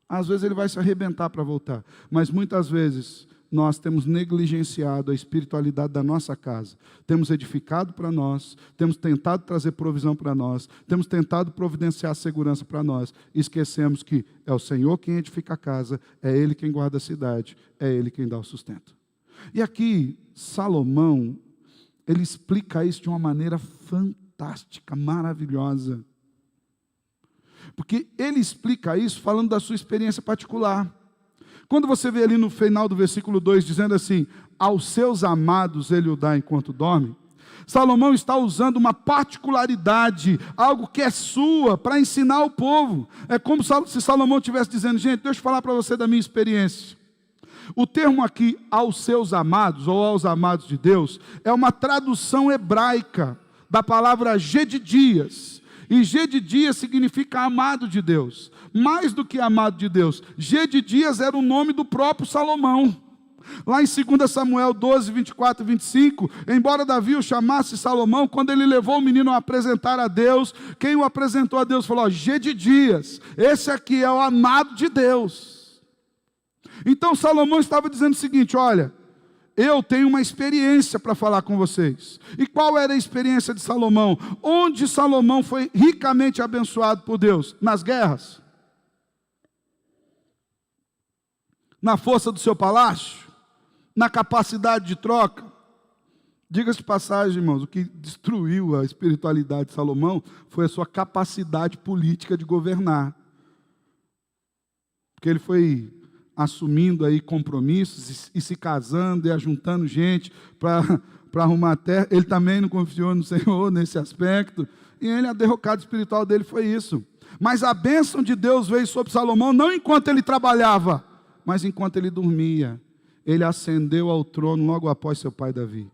Às vezes ele vai se arrebentar para voltar. Mas muitas vezes nós temos negligenciado a espiritualidade da nossa casa. Temos edificado para nós, temos tentado trazer provisão para nós, temos tentado providenciar segurança para nós. Esquecemos que é o Senhor quem edifica a casa, é Ele quem guarda a cidade, é Ele quem dá o sustento. E aqui, Salomão, ele explica isso de uma maneira fantástica, maravilhosa. Porque ele explica isso falando da sua experiência particular. Quando você vê ali no final do versículo 2, dizendo assim, aos seus amados ele o dá enquanto dorme, Salomão está usando uma particularidade, algo que é sua, para ensinar o povo. É como se Salomão estivesse dizendo, gente, deixa eu falar para você da minha experiência. O termo aqui, aos seus amados, ou aos amados de Deus, é uma tradução hebraica da palavra Gedidias. E Gedidias significa amado de Deus. Mais do que amado de Deus, Gedidias era o nome do próprio Salomão. Lá em 2 Samuel 12, 24 e 25, embora Davi o chamasse Salomão, quando ele levou o menino a apresentar a Deus, quem o apresentou a Deus falou, Gedidias, esse aqui é o amado de Deus. Então Salomão estava dizendo o seguinte, olha, eu tenho uma experiência para falar com vocês. E qual era a experiência de Salomão? Onde Salomão foi ricamente abençoado por Deus? Nas guerras? Na força do seu palácio? Na capacidade de troca? Diga-se de passagem, irmãos, o que destruiu a espiritualidade de Salomão foi a sua capacidade política de governar. Porque ele foi assumindo aí compromissos e se casando e ajuntando gente para arrumar a terra. Ele também não confiou no Senhor nesse aspecto. E a derrocada espiritual dele foi isso. Mas a bênção de Deus veio sobre Salomão não enquanto ele trabalhava, mas enquanto ele dormia. Ele ascendeu ao trono logo após seu pai Davi.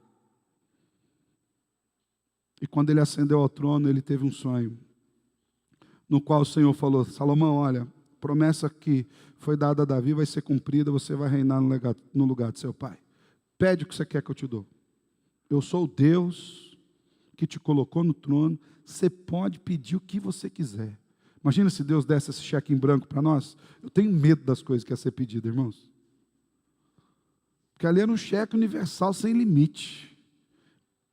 E quando ele ascendeu ao trono, ele teve um sonho, no qual o Senhor falou, Salomão, olha, promessa que foi dada a Davi vai ser cumprida, você vai reinar no lugar de seu pai. Pede o que você quer que eu te dou. Eu sou o Deus que te colocou no trono, você pode pedir o que você quiser. Imagina se Deus desse esse cheque em branco para nós. Eu tenho medo das coisas que ia ser pedido, irmãos. Porque ali era um cheque universal sem limite.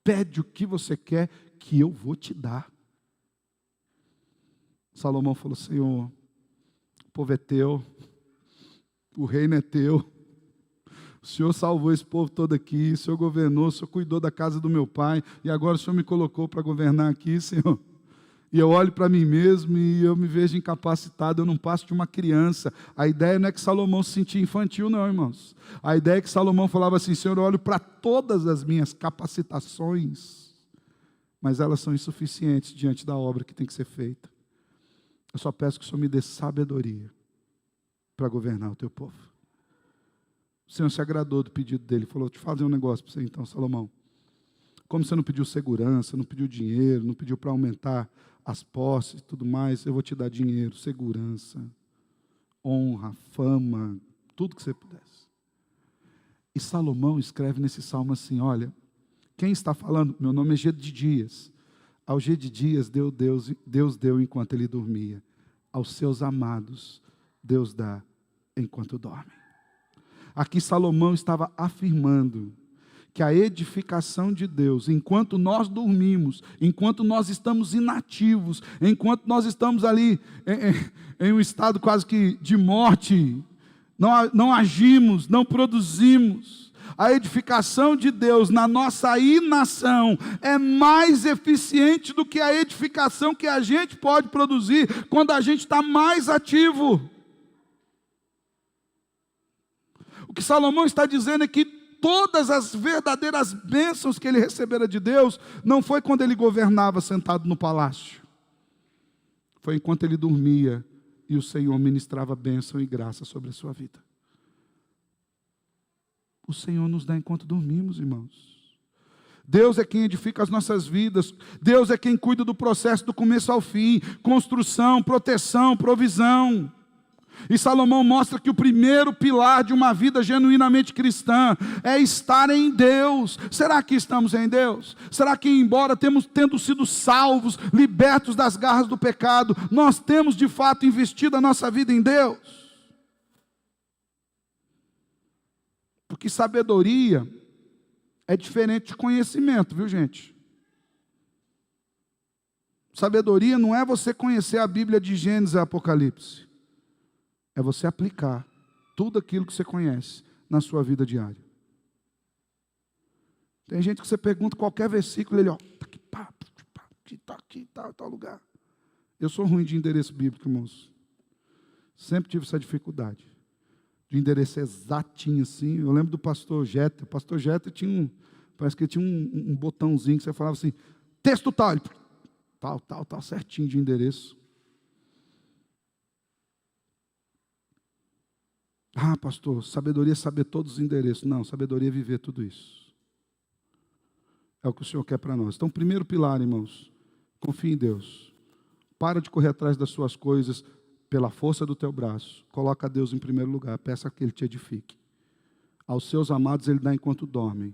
Pede o que você quer que eu vou te dar. Salomão falou, Senhor, o povo é teu, o reino é teu, o Senhor salvou esse povo todo aqui, o Senhor governou, o Senhor cuidou da casa do meu pai, e agora o Senhor me colocou para governar aqui, Senhor. E eu olho para mim mesmo e eu me vejo incapacitado, eu não passo de uma criança. A ideia não é que Salomão se sentia infantil, não, irmãos. A ideia é que Salomão falava assim, Senhor, eu olho para todas as minhas capacitações, mas elas são insuficientes diante da obra que tem que ser feita. Eu só peço que o Senhor me dê sabedoria para governar o teu povo. O Senhor se agradou do pedido dele, falou, deixa eu fazer um negócio para você então, Salomão. Como você não pediu segurança, não pediu dinheiro, não pediu para aumentar as posses e tudo mais, eu vou te dar dinheiro, segurança, honra, fama, tudo que você pudesse. E Salomão escreve nesse salmo assim, olha, quem está falando? Meu nome é Gedidias. Ao Gedidias Deus deu enquanto ele dormia. Aos seus amados, Deus dá enquanto dormem. Aqui Salomão estava afirmando que a edificação de Deus, enquanto nós dormimos, enquanto nós estamos inativos, enquanto nós estamos ali em um estado quase que de morte, não agimos, não produzimos, a edificação de Deus na nossa inação é mais eficiente do que a edificação que a gente pode produzir quando a gente está mais ativo. O que Salomão está dizendo é que todas as verdadeiras bênçãos que ele recebera de Deus, não foi quando ele governava sentado no palácio. Foi enquanto ele dormia e o Senhor ministrava bênção e graça sobre a sua vida. O Senhor nos dá enquanto dormimos, irmãos. Deus é quem edifica as nossas vidas. Deus é quem cuida do processo do começo ao fim. Construção, proteção, provisão. E Salomão mostra que o primeiro pilar de uma vida genuinamente cristã é estar em Deus. Será que estamos em Deus? Será que, embora tendo sido salvos, libertos das garras do pecado, nós temos de fato investido a nossa vida em Deus? Porque sabedoria é diferente de conhecimento, viu, gente? Sabedoria não é você conhecer a Bíblia de Gênesis e Apocalipse. É você aplicar tudo aquilo que você conhece na sua vida diária. Tem gente que você pergunta qualquer versículo, ele, ó, tá aqui, pá, aqui, tal lugar. Eu sou ruim de endereço bíblico, irmãos. Sempre tive essa dificuldade de endereço exatinho assim. Eu lembro do pastor Jeter. O pastor Jeter tinha parece que ele tinha um botãozinho que você falava assim, texto tal, tal, certinho de endereço. Ah, pastor, sabedoria é saber todos os endereços. Não, sabedoria é viver tudo isso. É o que o Senhor quer para nós. Então, primeiro pilar, irmãos, confie em Deus. Para de correr atrás das suas coisas pela força do teu braço. Coloca Deus em primeiro lugar. Peça que Ele te edifique. Aos seus amados Ele dá enquanto dormem.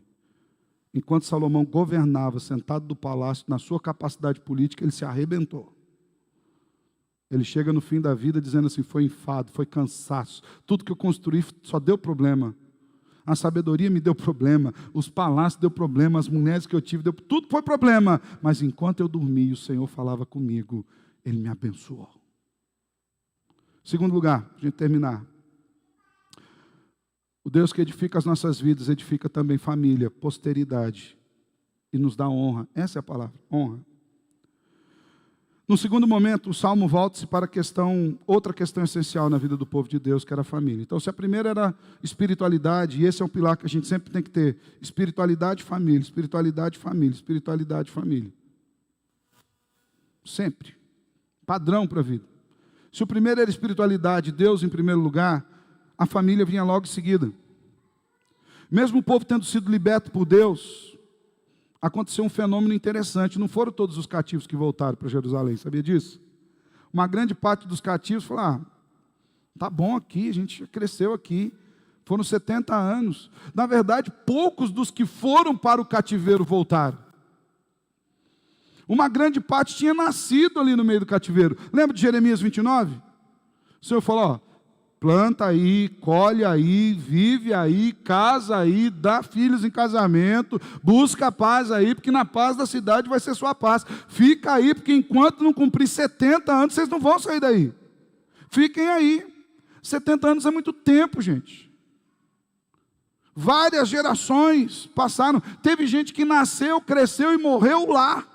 Enquanto Salomão governava, sentado do palácio, na sua capacidade política, ele se arrebentou. Ele chega no fim da vida dizendo assim, foi enfado, foi cansaço. Tudo que eu construí só deu problema. A sabedoria me deu problema, os palácios deu problema, as mulheres que eu tive, tudo foi problema. Mas enquanto eu dormia, o Senhor falava comigo, Ele me abençoou. Segundo lugar, para a gente terminar. O Deus que edifica as nossas vidas, edifica também família, posteridade. E nos dá honra. Essa é a palavra, honra. No segundo momento, o Salmo volta-se para outra questão essencial na vida do povo de Deus, que era a família. Então, se a primeira era espiritualidade, e esse é um pilar que a gente sempre tem que ter, espiritualidade e família, espiritualidade e família, espiritualidade e família. Sempre. Padrão para a vida. Se o primeiro era espiritualidade, Deus em primeiro lugar, a família vinha logo em seguida. Mesmo o povo tendo sido liberto por Deus, aconteceu um fenômeno interessante. Não foram todos os cativos que voltaram para Jerusalém, sabia disso? Uma grande parte dos cativos falou, tá bom aqui, a gente cresceu aqui. Foram 70 anos. Na verdade, poucos dos que foram para o cativeiro voltaram. Uma grande parte tinha nascido ali no meio do cativeiro. Lembra de Jeremias 29? O Senhor falou, planta aí, colhe aí, vive aí, casa aí, dá filhos em casamento, busca a paz aí, porque na paz da cidade vai ser sua paz. Fica aí, porque enquanto não cumprir 70 anos, vocês não vão sair daí. Fiquem aí. 70 anos é muito tempo, gente. Várias gerações passaram. Teve gente que nasceu, cresceu e morreu lá.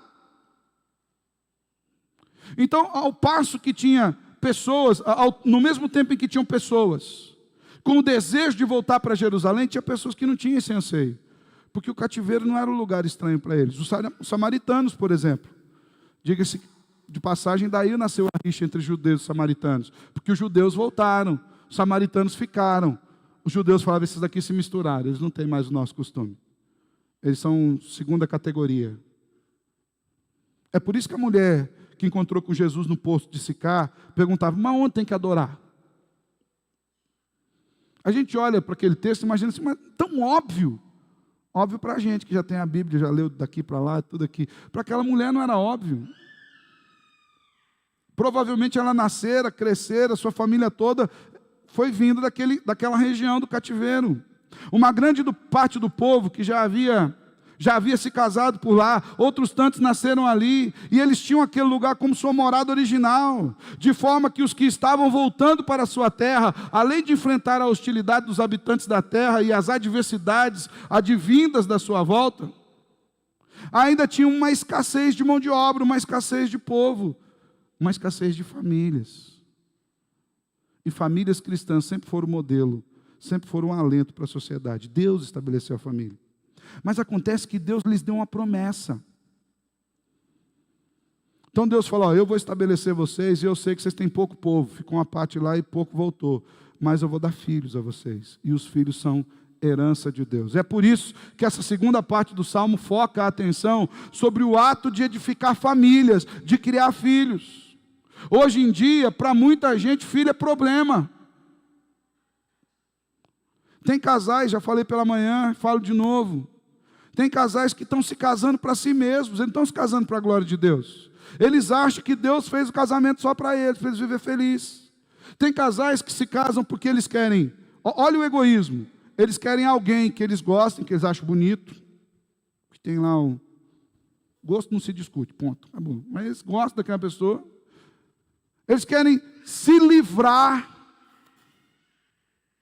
Então, ao passo que tinha pessoas, no mesmo tempo em que tinham pessoas com o desejo de voltar para Jerusalém, tinha pessoas que não tinham esse anseio, porque o cativeiro não era um lugar estranho para eles. Os samaritanos, por exemplo, diga-se de passagem, daí nasceu a rixa entre judeus e samaritanos, porque os judeus voltaram, os samaritanos ficaram. Os judeus falavam, esses daqui se misturaram, eles não têm mais o nosso costume, eles são segunda categoria. É por isso que a mulher que encontrou com Jesus no poço de Sicar, perguntava, mas onde tem que adorar? A gente olha para aquele texto e imagina assim, mas tão óbvio. Óbvio para a gente, que já tem a Bíblia, já leu daqui para lá, tudo aqui. Para aquela mulher não era óbvio. Provavelmente ela nascera, crescera, sua família toda foi vindo daquela região do cativeiro. Uma grande parte do povo que já havia se casado por lá, outros tantos nasceram ali, e eles tinham aquele lugar como sua morada original, de forma que os que estavam voltando para a sua terra, além de enfrentar a hostilidade dos habitantes da terra e as adversidades advindas da sua volta, ainda tinham uma escassez de mão de obra, uma escassez de povo, uma escassez de famílias. E famílias cristãs sempre foram modelo, sempre foram um alento para a sociedade. Deus estabeleceu a família. Mas acontece que Deus lhes deu uma promessa. Então Deus falou, eu vou estabelecer vocês, e eu sei que vocês têm pouco povo, ficou uma parte lá e pouco voltou, mas eu vou dar filhos a vocês, e os filhos são herança de Deus. É por isso que essa segunda parte do Salmo foca a atenção sobre o ato de edificar famílias, de criar filhos. Hoje em dia, para muita gente, filho é problema. Tem casais, já falei pela manhã, falo de novo, tem casais que estão se casando para si mesmos, eles não estão se casando para a glória de Deus. Eles acham que Deus fez o casamento só para eles viver felizes. Tem casais que se casam porque eles querem, olha o egoísmo, eles querem alguém que eles gostem, que eles acham bonito, que tem lá um... Gosto não se discute, ponto. Acabou. Mas eles gostam daquela pessoa. Eles querem se livrar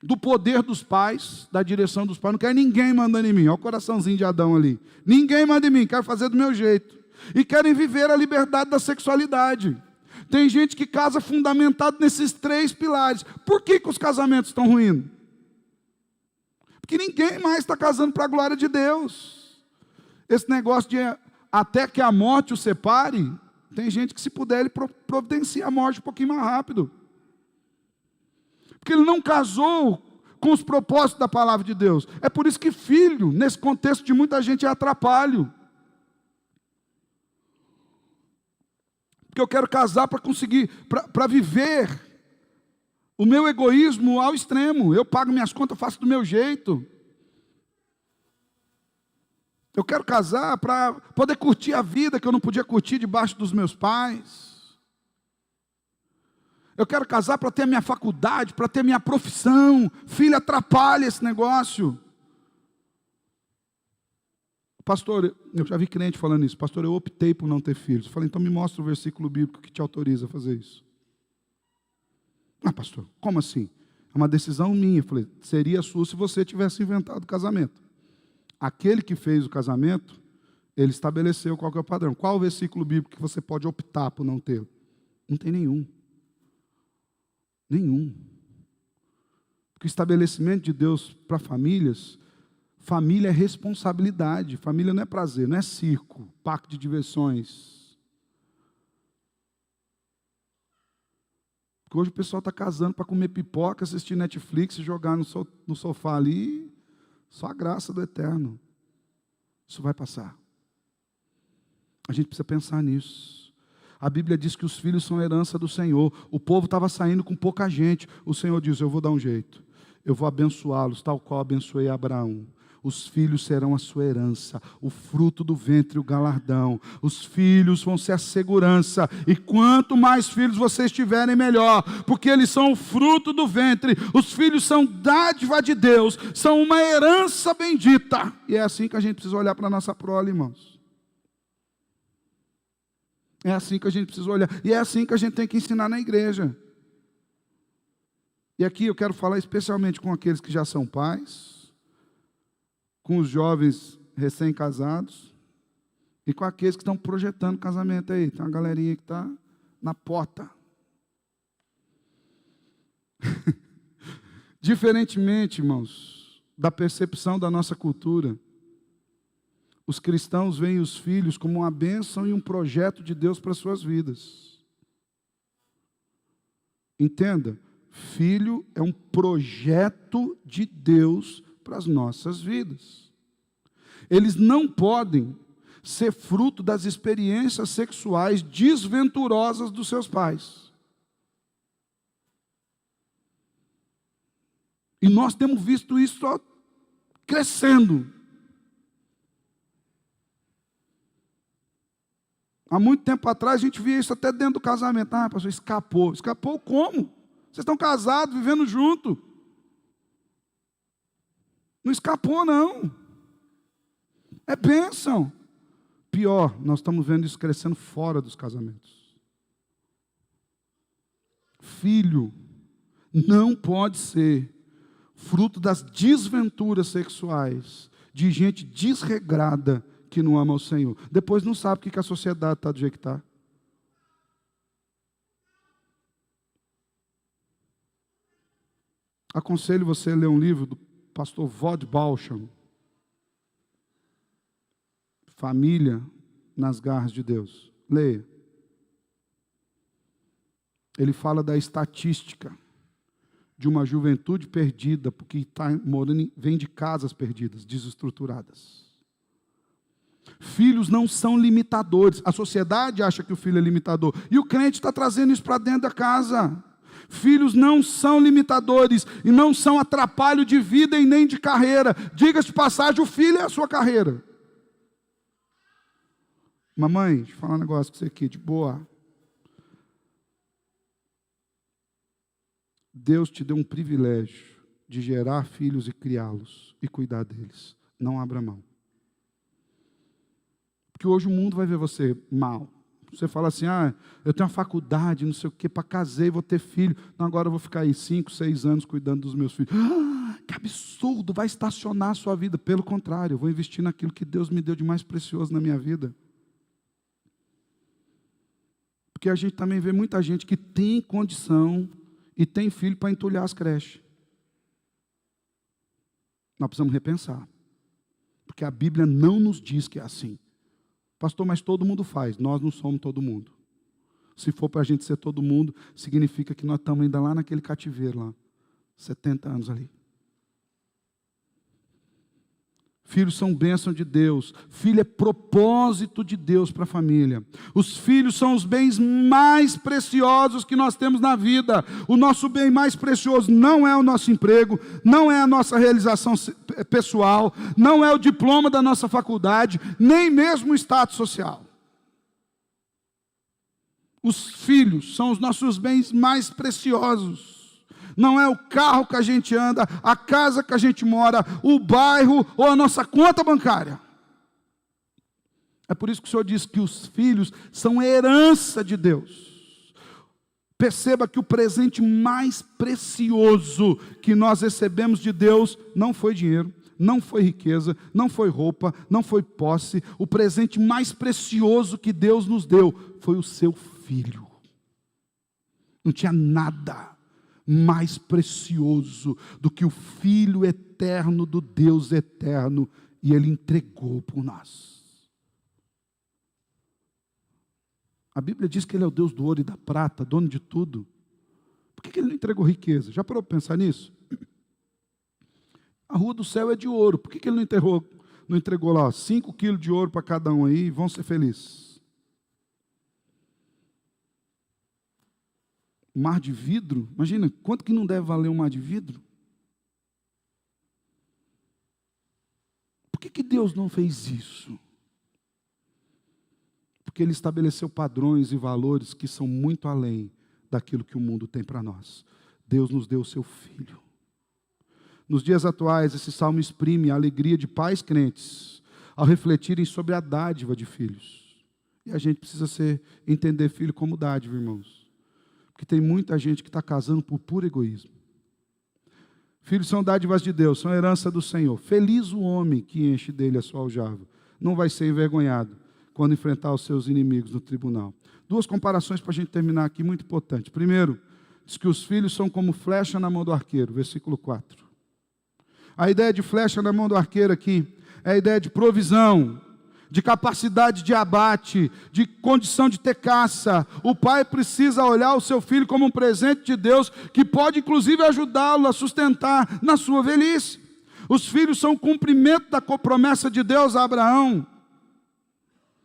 do poder dos pais, da direção dos pais. Não quero ninguém mandando em mim. Olha o coraçãozinho de Adão ali. Ninguém manda em mim, quero fazer do meu jeito. E querem viver a liberdade da sexualidade. Tem gente que casa fundamentado nesses 3 pilares. Por que os casamentos estão ruindo? Porque ninguém mais está casando para a glória de Deus. Esse negócio de até que a morte o separe, tem gente que, se puder, ele providencia a morte um pouquinho mais rápido. Porque ele não casou com os propósitos da palavra de Deus. É por isso que filho, nesse contexto de muita gente, é atrapalho. Porque eu quero casar para conseguir, para viver o meu egoísmo ao extremo. Eu pago minhas contas, eu faço do meu jeito. Eu quero casar para poder curtir a vida que eu não podia curtir debaixo dos meus pais. Eu quero casar para ter a minha faculdade, para ter a minha profissão. Filho, atrapalha esse negócio. Pastor, eu já vi crente falando isso. Pastor, eu optei por não ter filhos. Eu falei, então me mostra o versículo bíblico que te autoriza a fazer isso. Ah, pastor, como assim? É uma decisão minha. Eu falei, seria sua se você tivesse inventado o casamento. Aquele que fez o casamento, ele estabeleceu qual que é o padrão. Qual o versículo bíblico que você pode optar por não ter? Não tem nenhum. Nenhum. Porque o estabelecimento de Deus para famílias, família é responsabilidade. Família não é prazer, não é circo, parque de diversões. Porque hoje o pessoal está casando para comer pipoca, assistir Netflix e jogar no sofá ali. Só a graça do eterno. Isso vai passar. A gente precisa pensar nisso. A Bíblia diz que os filhos são herança do Senhor. O povo estava saindo com pouca gente. O Senhor diz, eu vou dar um jeito. Eu vou abençoá-los, tal qual abençoei Abraão. Os filhos serão a sua herança, o fruto do ventre, o galardão. Os filhos vão ser a segurança. E quanto mais filhos vocês tiverem, melhor. Porque eles são o fruto do ventre. Os filhos são dádiva de Deus. São uma herança bendita. E é assim que a gente precisa olhar para a nossa prole, irmãos. É assim que a gente precisa olhar. E é assim que a gente tem que ensinar na igreja. E aqui eu quero falar especialmente com aqueles que já são pais, com os jovens recém-casados e com aqueles que estão projetando casamento aí. Tem uma galerinha que está na porta. Diferentemente, irmãos, da percepção da nossa cultura, os cristãos veem os filhos como uma bênção e um projeto de Deus para as suas vidas. Entenda, filho é um projeto de Deus para as nossas vidas. Eles não podem ser fruto das experiências sexuais desventurosas dos seus pais. E nós temos visto isso só crescendo. Há muito tempo atrás a gente via isso até dentro do casamento. Ah, pastor, escapou. Escapou como? Vocês estão casados, vivendo junto. Não escapou, não. É bênção. Pior, nós estamos vendo isso crescendo fora dos casamentos. Filho não pode ser fruto das desventuras sexuais de gente desregrada que não ama o Senhor. Depois não sabe porque que a sociedade está do jeito que está. Aconselho você a ler um livro do pastor Vod Balsham, Família nas Garras de Deus. Leia. Ele fala da estatística de uma juventude perdida, porque está morando, vem de casas perdidas, desestruturadas. Filhos não são limitadores. A sociedade acha que o filho é limitador. E o crente está trazendo isso para dentro da casa. Filhos não são limitadores e não são atrapalho de vida e nem de carreira. Diga-se de passagem, o filho é a sua carreira. Mamãe, deixa eu falar um negócio com você aqui, de boa. Deus te deu um privilégio de gerar filhos e criá-los e cuidar deles. Não abra mão. Porque hoje o mundo vai ver você mal. Você fala assim, eu tenho uma faculdade, não sei o quê, para casei, vou ter filho. Não, agora eu vou ficar aí 5, 6 anos cuidando dos meus filhos. Que absurdo, vai estacionar a sua vida. Pelo contrário, eu vou investir naquilo que Deus me deu de mais precioso na minha vida. Porque a gente também vê muita gente que tem condição e tem filho para entulhar as creches. Nós precisamos repensar. Porque a Bíblia não nos diz que é assim. Pastor, mas todo mundo faz. Nós não somos todo mundo. Se for para a gente ser todo mundo, significa que nós estamos ainda lá naquele cativeiro lá. 70 anos ali. Filhos são bênção de Deus. Filho é propósito de Deus para a família. Os filhos são os bens mais preciosos que nós temos na vida. O nosso bem mais precioso não é o nosso emprego, não é a nossa realização pessoal, não é o diploma da nossa faculdade, nem mesmo o status social. Os filhos são os nossos bens mais preciosos. Não é o carro que a gente anda, a casa que a gente mora, o bairro ou a nossa conta bancária. É por isso que o Senhor diz que os filhos são herança de Deus. Perceba que o presente mais precioso que nós recebemos de Deus não foi dinheiro, não foi riqueza, não foi roupa, não foi posse. O presente mais precioso que Deus nos deu foi o seu filho. Não tinha nada mais precioso do que o Filho eterno do Deus eterno, e Ele entregou por nós. A Bíblia diz que Ele é o Deus do ouro e da prata, dono de tudo. Por que Ele não entregou riqueza? Já parou para pensar nisso? A rua do céu é de ouro, por que Ele não entregou lá 5 quilos de ouro para cada um aí e vão ser felizes? Mar de vidro, imagina, quanto que não deve valer um mar de vidro? Por que Deus não fez isso? Porque Ele estabeleceu padrões e valores que são muito além daquilo que o mundo tem para nós. Deus nos deu o seu Filho. Nos dias atuais, esse salmo exprime a alegria de pais crentes ao refletirem sobre a dádiva de filhos. E a gente precisa entender filho como dádiva, irmãos. Porque tem muita gente que está casando por puro egoísmo. Filhos são dádivas de Deus, são herança do Senhor. Feliz o homem que enche dele a sua aljava. Não vai ser envergonhado quando enfrentar os seus inimigos no tribunal. 2 comparações para a gente terminar aqui, muito importante. Primeiro, diz que os filhos são como flecha na mão do arqueiro, versículo 4. A ideia de flecha na mão do arqueiro aqui é a ideia de provisão, de capacidade de abate, de condição de ter caça. O pai precisa olhar o seu filho como um presente de Deus, que pode inclusive ajudá-lo a sustentar na sua velhice. Os filhos são o cumprimento da promessa de Deus a Abraão.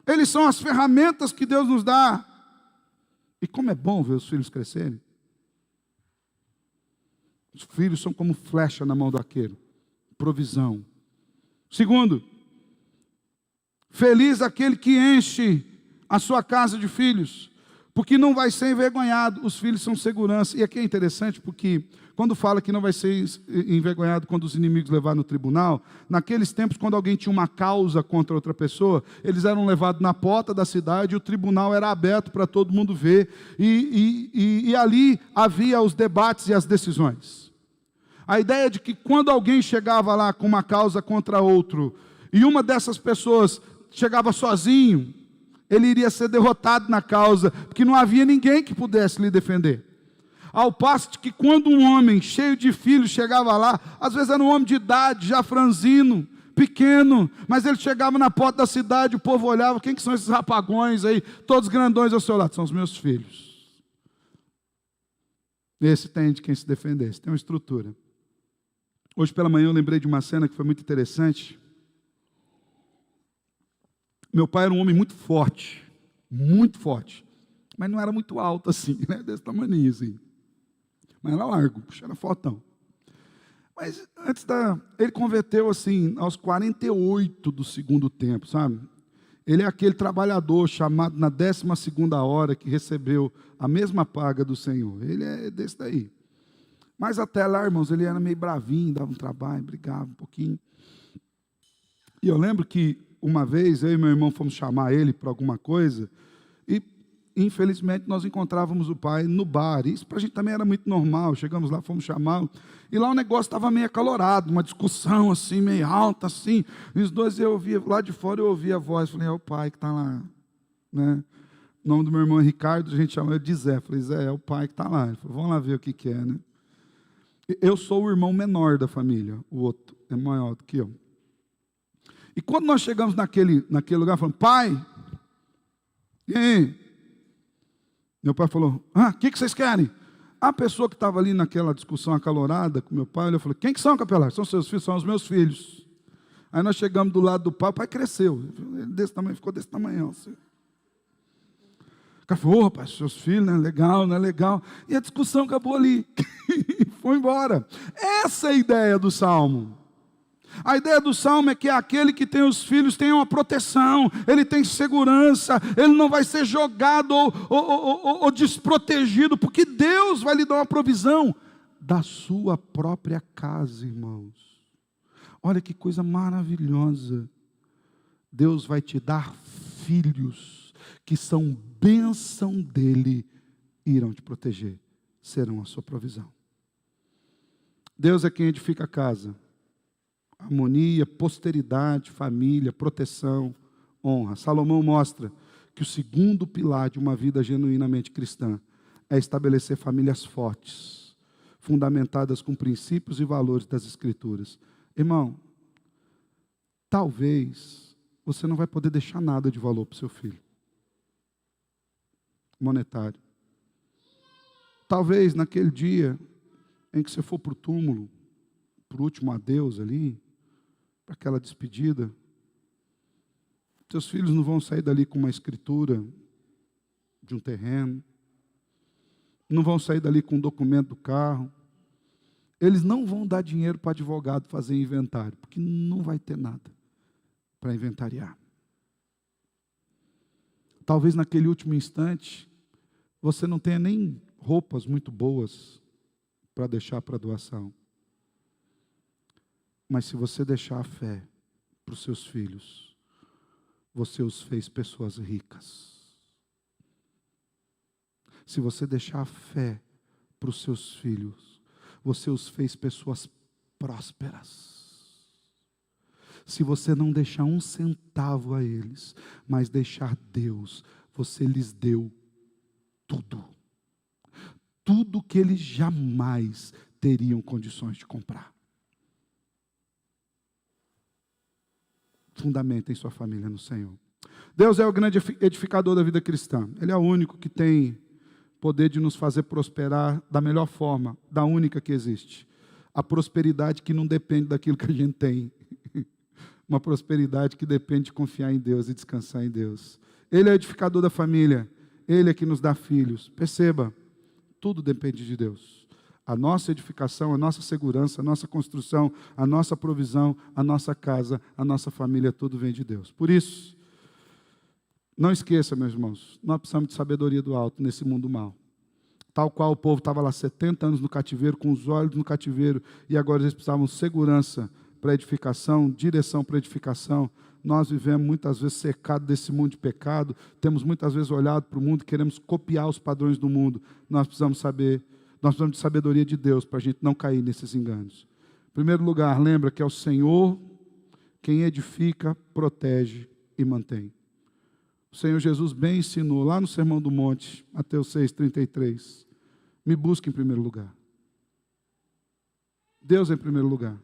Eles são as ferramentas que Deus nos dá. E como é bom ver os filhos crescerem. Os filhos são como flecha na mão do arqueiro. Provisão. Segundo, feliz aquele que enche a sua casa de filhos, porque não vai ser envergonhado. Os filhos são segurança. E aqui é interessante porque quando fala que não vai ser envergonhado quando os inimigos levarem no tribunal, naqueles tempos, quando alguém tinha uma causa contra outra pessoa, eles eram levados na porta da cidade e o tribunal era aberto para todo mundo ver. E ali havia os debates e as decisões. A ideia de que quando alguém chegava lá com uma causa contra outro, e uma dessas pessoas chegava sozinho, ele iria ser derrotado na causa, porque não havia ninguém que pudesse lhe defender. Ao passo de que quando um homem cheio de filhos chegava lá, às vezes era um homem de idade, já franzino, pequeno, mas ele chegava na porta da cidade, o povo olhava, quem que são esses rapagões aí, todos grandões ao seu lado? São os meus filhos. Esse tem de quem se defender, esse tem uma estrutura. Hoje pela manhã eu lembrei de uma cena que foi muito interessante. Meu pai era um homem muito forte, mas não era muito alto assim, né? Desse tamanho assim. Mas era largo, puxa, era fortão. Mas ele converteu assim aos 48 do segundo tempo, sabe? Ele é aquele trabalhador chamado na 12ª hora que recebeu a mesma paga do Senhor. Ele é desse daí. Mas até lá, irmãos, ele era meio bravinho, dava um trabalho, brigava um pouquinho. E eu lembro que uma vez, eu e meu irmão fomos chamar ele para alguma coisa, e infelizmente nós encontrávamos o pai no bar. Isso para a gente também era muito normal. Chegamos lá, fomos chamá-lo, e lá o negócio estava meio acalorado, uma discussão assim, meio alta assim. E os dois, eu ouvia, lá de fora eu ouvia a voz, falei, é o pai que está lá, né? O nome do meu irmão é Ricardo, a gente chama ele de Zé. Falei, Zé, é o pai que está lá. Ele falou, vamos lá ver o que é, né? Eu sou o irmão menor da família, o outro é maior do que eu. E quando nós chegamos naquele lugar, falamos, pai, e aí? Meu pai falou, o que vocês querem? A pessoa que estava ali naquela discussão acalorada com meu pai, eu falei, quem que são, capelão? São seus filhos? São os meus filhos. Aí nós chegamos do lado do pai, o pai cresceu. Ele desse tamanho, ficou desse tamanho. Assim. O cara falou, rapaz, seus filhos, não é legal, não é legal. E a discussão acabou ali. Foi embora. Essa é a ideia do Salmo. A ideia do Salmo é que aquele que tem os filhos tem uma proteção, ele tem segurança, ele não vai ser jogado ou desprotegido, porque Deus vai lhe dar uma provisão da sua própria casa, irmãos. Olha que coisa maravilhosa. Deus vai te dar filhos que são bênção dele e irão te proteger, serão a sua provisão. Deus é quem edifica a casa. Harmonia, posteridade, família, proteção, honra. Salomão mostra que o segundo pilar de uma vida genuinamente cristã é estabelecer famílias fortes, fundamentadas com princípios e valores das Escrituras. Irmão, talvez você não vai poder deixar nada de valor para o seu filho. Monetário. Talvez naquele dia em que você for para o túmulo, para o último adeus ali, para aquela despedida, seus filhos não vão sair dali com uma escritura de um terreno, não vão sair dali com um documento do carro, eles não vão dar dinheiro para advogado fazer inventário, porque não vai ter nada para inventariar. Talvez naquele último instante, você não tenha nem roupas muito boas para deixar para doação. Mas se você deixar a fé para os seus filhos, você os fez pessoas ricas. Se você deixar a fé para os seus filhos, você os fez pessoas prósperas. Se você não deixar um centavo a eles, mas deixar Deus, você lhes deu tudo. Tudo que eles jamais teriam condições de comprar. Fundamentem sua família no Senhor. Deus é o grande edificador da vida cristã. Ele é o único que tem poder de nos fazer prosperar da melhor forma, da única que existe. A prosperidade que não depende daquilo que a gente tem. Uma prosperidade que depende de confiar em Deus e descansar em Deus. Ele é o edificador da família. Ele é que nos dá filhos. Perceba, tudo depende de Deus. A nossa edificação, a nossa segurança, a nossa construção, a nossa provisão, a nossa casa, a nossa família, tudo vem de Deus. Por isso, não esqueça, meus irmãos, nós precisamos de sabedoria do alto nesse mundo mau. Tal qual o povo estava lá 70 anos no cativeiro, com os olhos no cativeiro, e agora eles precisavam de segurança para edificação, direção para edificação. Nós vivemos muitas vezes cercados desse mundo de pecado, temos muitas vezes olhado para o mundo, queremos copiar os padrões do mundo. Nós precisamos de sabedoria de Deus para a gente não cair nesses enganos. Em primeiro lugar, lembra que é o Senhor quem edifica, protege e mantém. O Senhor Jesus bem ensinou lá no Sermão do Monte, Mateus 6,33. Me busque em primeiro lugar. Deus em primeiro lugar.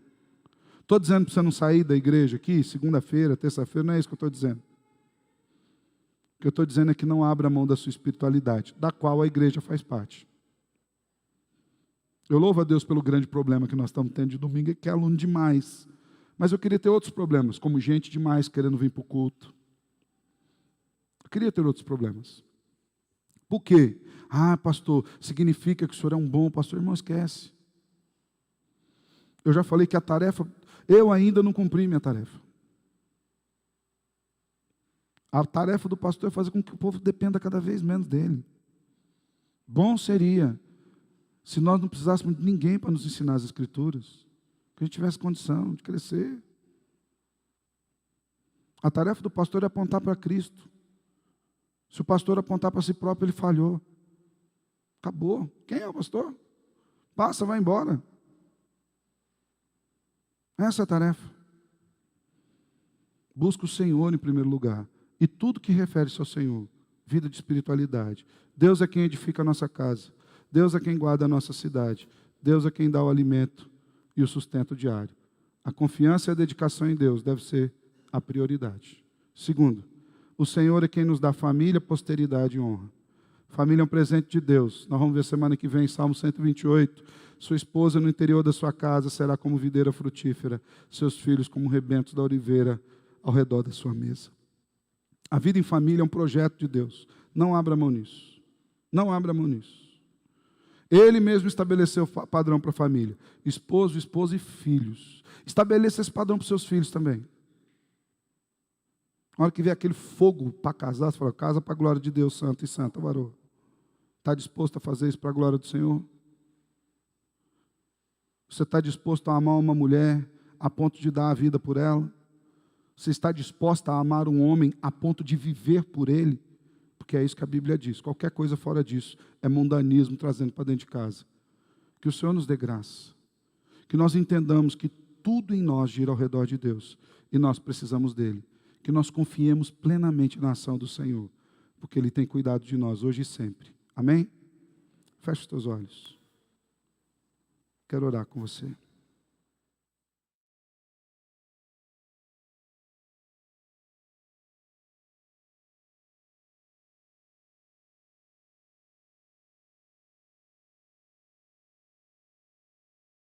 Estou dizendo para você não sair da igreja aqui, segunda-feira, terça-feira, não é isso que eu estou dizendo. O que eu estou dizendo é que não abra mão da sua espiritualidade, da qual a igreja faz parte. Eu louvo a Deus pelo grande problema que nós estamos tendo de domingo, que é aluno demais. Mas eu queria ter outros problemas, como gente demais querendo vir para o culto. Eu queria ter outros problemas. Por quê? Pastor, significa que o senhor é um bom pastor. Irmão, esquece. Eu já falei que a tarefa, eu ainda não cumpri minha tarefa. A tarefa do pastor é fazer com que o povo dependa cada vez menos dele. Bom seria Se nós não precisássemos de ninguém para nos ensinar as Escrituras, que a gente tivesse condição de crescer. A tarefa do pastor é apontar para Cristo. Se o pastor apontar para si próprio, ele falhou. Acabou. Quem é o pastor? Passa, vai embora. Essa é a tarefa. Busca o Senhor em primeiro lugar. E tudo que refere-se ao Senhor. Vida de espiritualidade. Deus é quem edifica a nossa casa. Deus é quem guarda a nossa cidade. Deus é quem dá o alimento e o sustento diário. A confiança e a dedicação em Deus deve ser a prioridade. Segundo, o Senhor é quem nos dá família, posteridade e honra. Família é um presente de Deus. Nós vamos ver semana que vem, Salmo 128. Sua esposa no interior da sua casa será como videira frutífera, seus filhos como rebentos da oliveira ao redor da sua mesa. A vida em família é um projeto de Deus. Não abra mão nisso. Não abra mão nisso. Ele mesmo estabeleceu o padrão para a família. Esposo, esposa e filhos. Estabeleça esse padrão para os seus filhos também. Na hora que vier aquele fogo para casar, você fala, casa para a glória de Deus, santo e santa, varô. Está disposto a fazer isso para a glória do Senhor? Você está disposto a amar uma mulher a ponto de dar a vida por ela? Você está disposta a amar um homem a ponto de viver por ele? Porque é isso que a Bíblia diz. Qualquer coisa fora disso é mundanismo trazendo para dentro de casa. Que o Senhor nos dê graça. Que nós entendamos que tudo em nós gira ao redor de Deus. E nós precisamos dele. Que nós confiemos plenamente na ação do Senhor. Porque Ele tem cuidado de nós hoje e sempre. Amém? Feche os teus olhos. Quero orar com você.